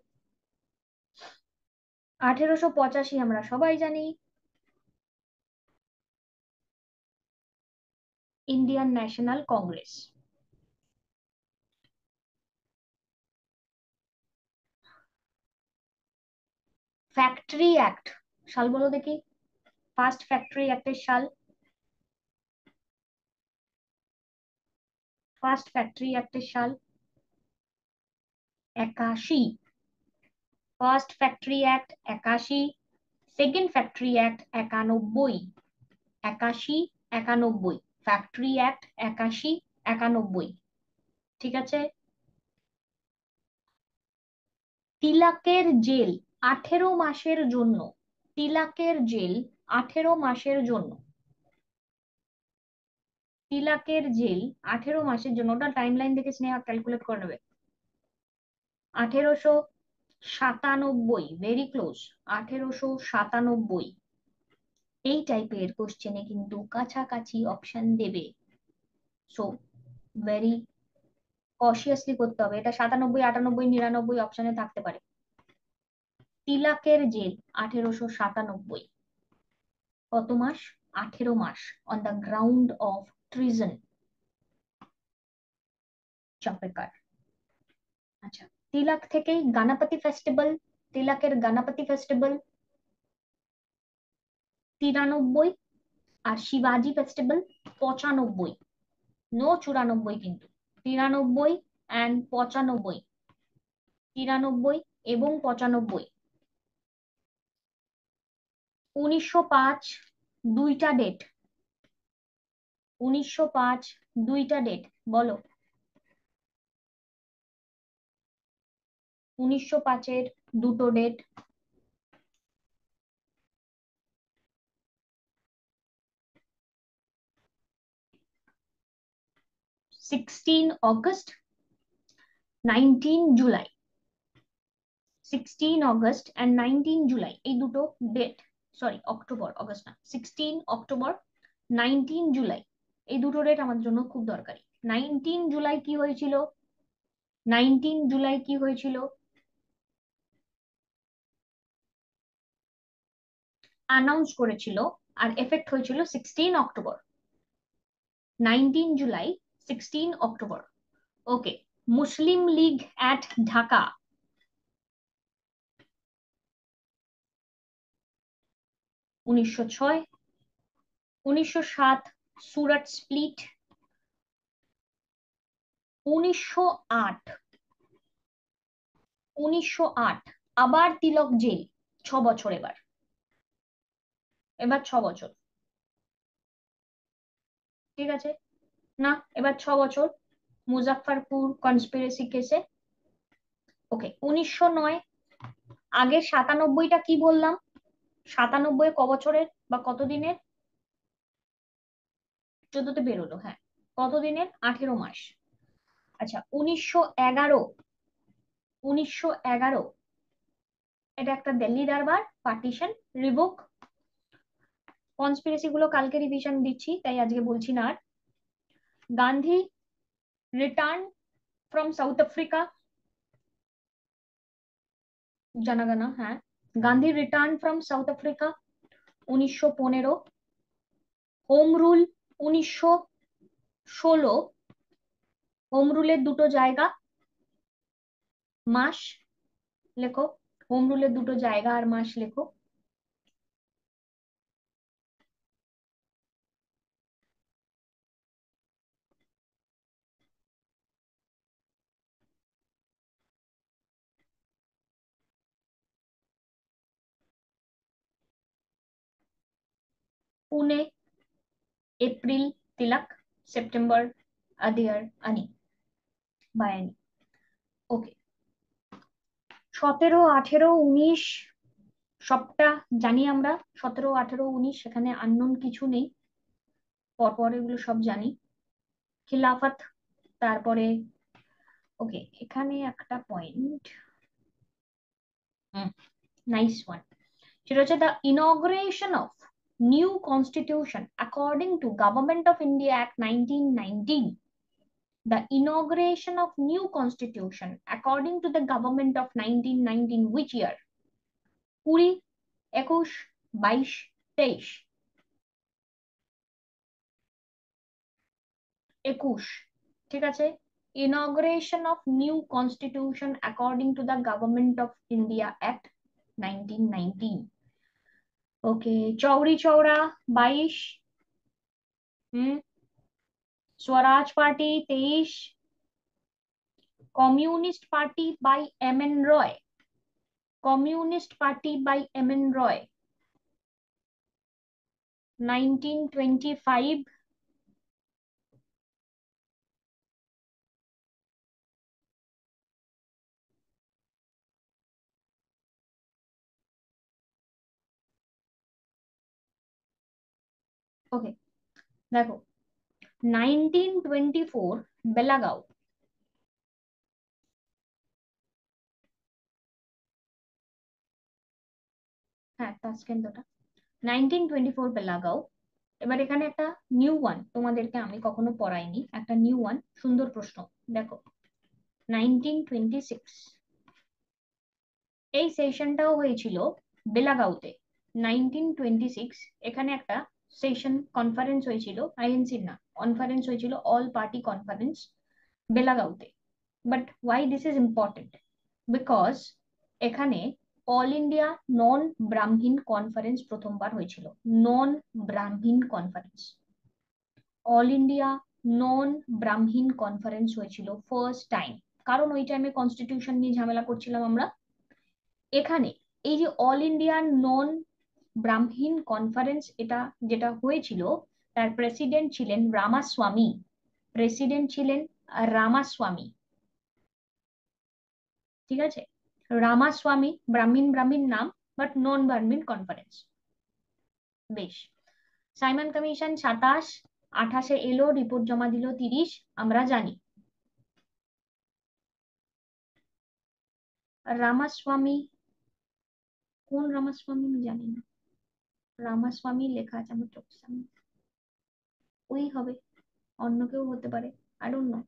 1885 আমরা সবাই জানি, Indian national Congress. Factory act সাল বলো দেখি, ফার্স্ট ফ্যাক্টরি অ্যাক্টের সাল, ফার্স্ট ফ্যাক্টরি অ্যাক্টের সাল 81, first factory act 81, second factory act 91, 81, 91, factory act 81, 91, ঠিক আছে। তিলকের জেল 18 মাসের জন্য, তিলকের জেল 18 মাসের জন্য, তিলকের জেল 18 মাসের জন্য, ওটা টাইম লাইন দেখে স্নেহা ক্যালকুলেট করে নেবে। 1897, ভেরি ক্লোজ, 1897। এই টাইপের কোশ্চেনে কিন্তু কাছাকাছি অপশন দেবে, সো ভেরি কশিয়াসলি করতে হবে। এটা 97, 98, 99 অপশনে থাকতে পারে। তিলকের জেল 1897, কত মাস? 18 মাস, on the ground of treason. Chapekar. আচ্ছা, তিলক থেকেই গণপতি ফেস্টিভ্যাল, তিলকের গণপতি ফেস্টিভ্যাল 93, আর শিবাজি ফেস্টিভ্যাল 95, নো 94 কিন্তু, 93 অ্যান্ড 95, 93 এবং 95। 1905 দুইটা ডেট, 1905 দুইটা ডেট বলো, 1905-এর দুটো date. 16 August, 19 July, 16 August and 19 July, এই দুটো ডেট, সরি অক্টোবর, অগস্ট না, 16 অক্টোবর, 19 জুলাই, এই দুটো ডেট আমার জন্য খুব দরকারি। 19 জুলাই কি হয়েছিল? 19 জুলাই কি হয়েছিল? অ্যানাউন্স করেছিল আর এফেক্ট হয়েছিল 16 October, 19 July, 16 October. Okay, Muslim League at Dhaka, 1906, 1907 Surat split, 1908, 1908 আবার তিলক জেল, 6 বছর, এবার এবার 6 বছর, ঠিক আছে না, এবার 6 বছর মুজাফফরপুর কনস্পিরেসি কেসে। ওকে, 1909, আগে 97টা কি বললাম? 97 ক বছরের বা কত দিনের? 14তে বেরোলো, হ্যাঁ, কত দিনের? 18 মাস। আচ্ছা, 1911, 1911 এটা একটা দিল্লি দরবার, পার্টিশন, রিভোক। কনস্পিরেসি গুলো কালকে রিভিশন দিচ্ছি, তাই আজকে বলছি না আর। Gandhi return from South Africa, জানাগানা, হ্যাঁ, Gandhi return from South Africa 1915। Home rule 1916, home রুলের দুটো জায়গা, মাস লেখো, হোম রুলের দুটো জায়গা আর মাস লেখো। পুনে এপ্রিল তিলক, সেপ্টেম্বর আদিয়ার আনি বায়ানি। ওকে, 17, 18, 19 সবটা জানি আমরা, 17, 18, 19 সেখানে আননোন কিছু নেই, পরপর এগুলো সব জানি। খিলাফত, তারপরে ওকে, এখানে একটা পয়েন্ট, নাইস ওয়ান, সেটা হচ্ছে the ইনগ্রেশন of new constitution according to government of India act 1919, the inauguration of new constitution according to the government of 1919, which year? 20, 21, 22, 23? 21, ঠিক আছে। inauguration of new constitution according to the government of India Act 1919, okay, Chauri Chaura 22। হুম। Swaraj party 23। Communist party by M N Roy. Communist party by M N Roy 1925। Okay, देखो 1924 बेलागांव। হ্যাঁ, তাসকেন্দ ওটা 1924 বেলাগাঁও। এবার এখানে একটা new one তোমাদেরকে আমি কখনো পড়াইনি, একটা নিউ ওয়ান সুন্দর প্রশ্ন। দেখো 1926 এই সেশনটাও হয়েছিল বেলাগাঁওতে। 1926 এখানে একটা সেশন কনফারেন্স হয়েছিল, আইএনসির না, কনফারেন্স হয়েছিল, অল পার্টি কনফারেন্স বেলাগাঁওতে। But why this is important? Because এখানে all India non Brahmin conference প্রথমবার হয়েছিল। Non Brahmin conference, all India non Brahmin conference হয়েছিল ফার্স্ট টাইম। কারণ ওই টাইমে কনস্টিটিউশন নিয়ে ঝামেলা করছিলাম আমরা। এখানে এই যে all India non Brahmin conference, এটা যেটা হয়েছিল, তার প্রেসিডেন্ট ছিলেন রামাস্বামী। প্রেসিডেন্ট ছিলেন রামাস্বামী, ঠিক আছে? রামাস্বামী, ব্রাহ্মীণ ব্রাহ্মীণ নাম, বাট নন ব্রাহ্মীণ কনফারেন্স। বেশ। সাইমন কমিশন 27, 28-এ এলো, রিপোর্ট জমা দিল 30, আমরা জানি। রামাস্বামী, কোন রামাস্বামী আমি জানি না। রামাস্বামী লেখা আছে আমার চোখের সামনে, ওই হবে, অন্য কেউ হতে পারে, আই ডোন্ট নো।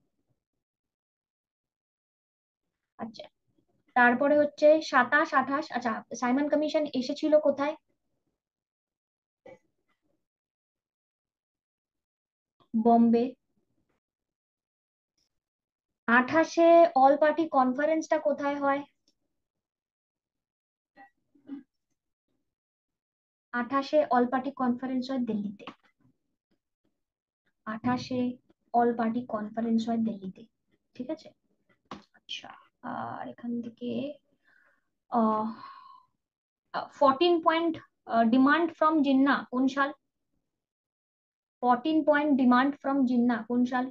আচ্ছা, তারপরে হচ্ছে 27, 28। আচ্ছা, সাইমন কমিশন এসেছিল কোথায়? বম্বে। 28-এ অল পার্টি কনফারেন্সটা কোথায় হয়? 28-এ অল পার্টি কনফারেন্স হয় দিল্লিতে। 28-এ অল পার্টি কনফারেন্স হয় দিল্লিতে, ঠিক আছে? আচ্ছা, আর এখান থেকে 14 পয়েন্ট ডিমান্ড ফ্রম জিন্না কোন সাল? 14 পয়েন্ট ডিমান্ড ফ্রম জিন্না কোন সাল?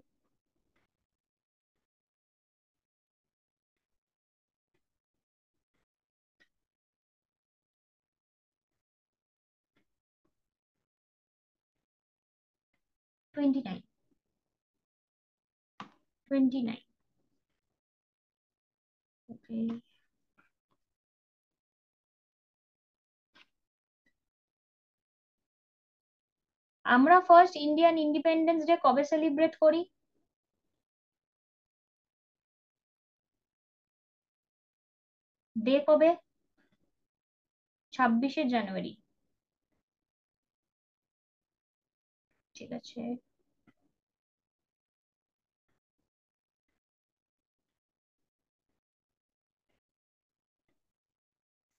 29। 29। ওকে। আমরা ফার্স্ট ইন্ডিয়ান ইন্ডিপেন্ডেন্স ডে কবে সেলিব্রেট করি? ডে কবে? 26শে জানুয়ারি, ঠিক আছে।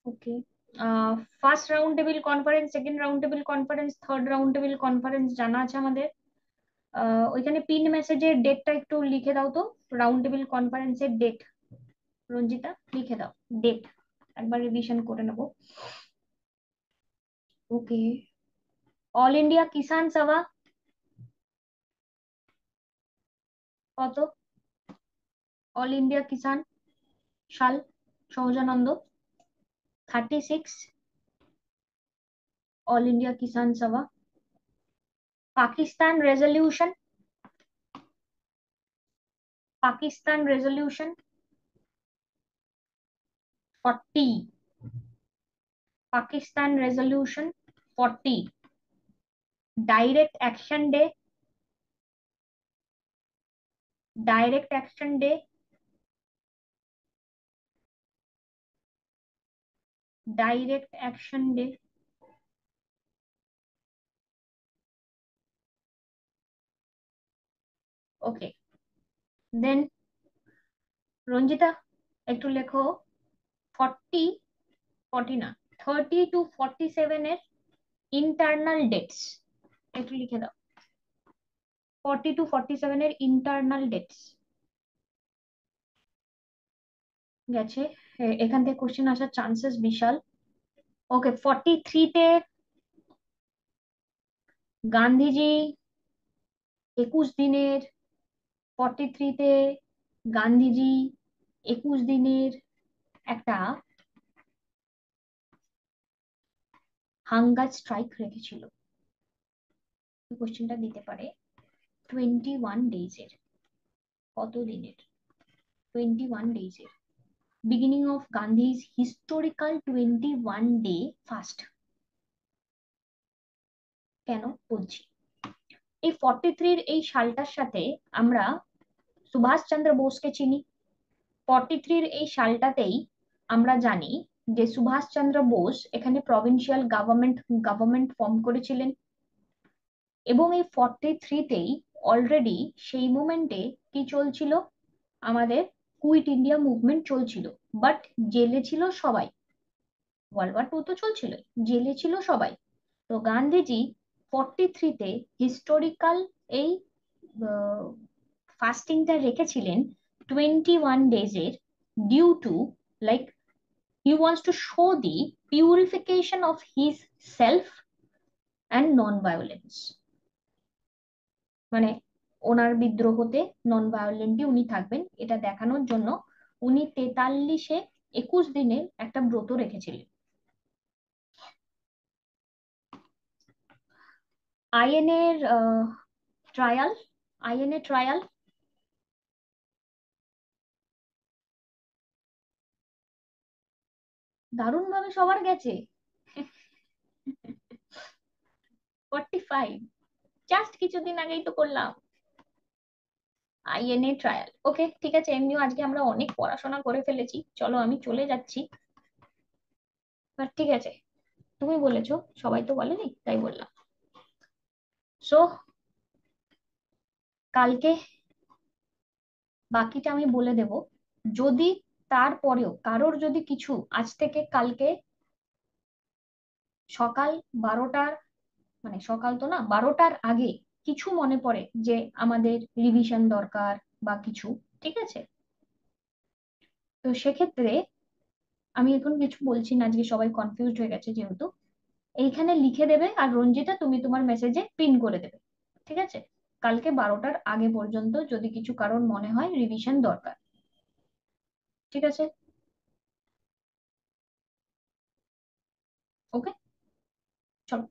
Okay, first round table conference, second round table conference, third round table conference জানা আছে আমাদের। ওইখানে পিন মেসেজের ডেটটা একটু লিখে দাও তো, রাউন্ড টেবিল কনফারেন্সের ডেট। রঞ্জিতা লিখে দাও ডেট, একবার রিভিশন করে নেবো। ওকে, অল ইন্ডিয়া কিষান সভা কত? অল ইন্ডিয়া কিষান সাল, Sahajanand. 36 all India Kisan Sabha. Pakistan resolution, Pakistan resolution 40। Pakistan resolution 40। Direct action day, direct action day, direct action day. Okay, then Ranjita একটু লেখো 40, 40 না, 30 to 47 এর ইন্টারনাল ডেটস একটু লিখে দাও। 42-47 এর ইন্টারনাল ডেটস গেছে। এখান থেকে কোশ্চেন আসার চান্সেস বিশাল। ওকে, 43-তে গান্ধীজি 21 দিনের, 43-তে গান্ধীজি 21 দিনের একটা হাঙ্গার স্ট্রাইক রেখেছিল। কোশ্চেনটা দিতে পারে 21 ডেজের, কত দিনের? 21 ডেজের, beginning of Gandhi's historical 21 day fast. কেন বলছি? এই 43-র এই সালটার সাথে আমরা সুভাষচন্দ্র বোসকে চিনি। 43-র এই সালটাতেই আমরা জানি যে সুভাষচন্দ্র বোস এখানে প্রভিন্সিয়াল গভর্নমেন্ট ফর্ম করেছিলেন। এবং এই 43-তেই অলরেডি সেই মোমেন্টে কি চলছিল, আমাদের কুইট ইন্ডিয়া মুভমেন্ট চলছিল। বাট জেলে ছিল সবাই, ওয়ার্ল্ড ওয়ার 2 তো চলছিল, জেলে ছিল সবাই। তো গান্ধীজি 43-তে হিস্টোরিক্যাল এই ফাস্টিংটা রেখেছিলেন 21 ডেজের, due to like he wants to show the purification of his self and non-violence। মানে ওনার বিদ্রোহতে নন ভায়োলেন্টলি উনি থাকবেন এটা দেখানোর জন্য উনি 43-এ 21 দিনের একটা ব্রত রেখেছিলেন। আইএনএর ট্রায়াল, আইএনএ ট্রায়াল দারুণ ভাবে সবার গেছে। 45 জাস্ট কিছুদিন আগেই তো করলাম আইএনএ ট্রায়াল। ওকে ঠিক আছে, এমনিও আজকে আমরা অনেক পড়াশোনা করে ফেলেছি, চলো আমি চলে যাচ্ছি। বাট ঠিক আছে, তুমি বলেছো, সবাই তো বলেনি তাই বললাম। সো কালকে বাকিটা আমি বলে দেব। যদি তারপরেও কারোর যদি কিছু আজ থেকে কালকে সকাল 12টার, মানে সকাল তো না, 12টার আগে কিছু মনে পড়ে যে আমাদের রিভিশন দরকার বা কিছু, ঠিক আছে? তো সেক্ষেত্রে আমি এখন কিছু বলছি না, আজকে সবাই কনফিউজড হয়ে গেছে যেহেতু। এইখানে লিখে দেবে আর রঞ্জিতা তুমি তোমার মেসেজে পিন করে দেবে, ঠিক আছে? কালকে 12টার আগে পর্যন্ত যদি কিছু কারণ মনে হয় রিভিশন দরকার, ঠিক আছে? ওকে, চলো।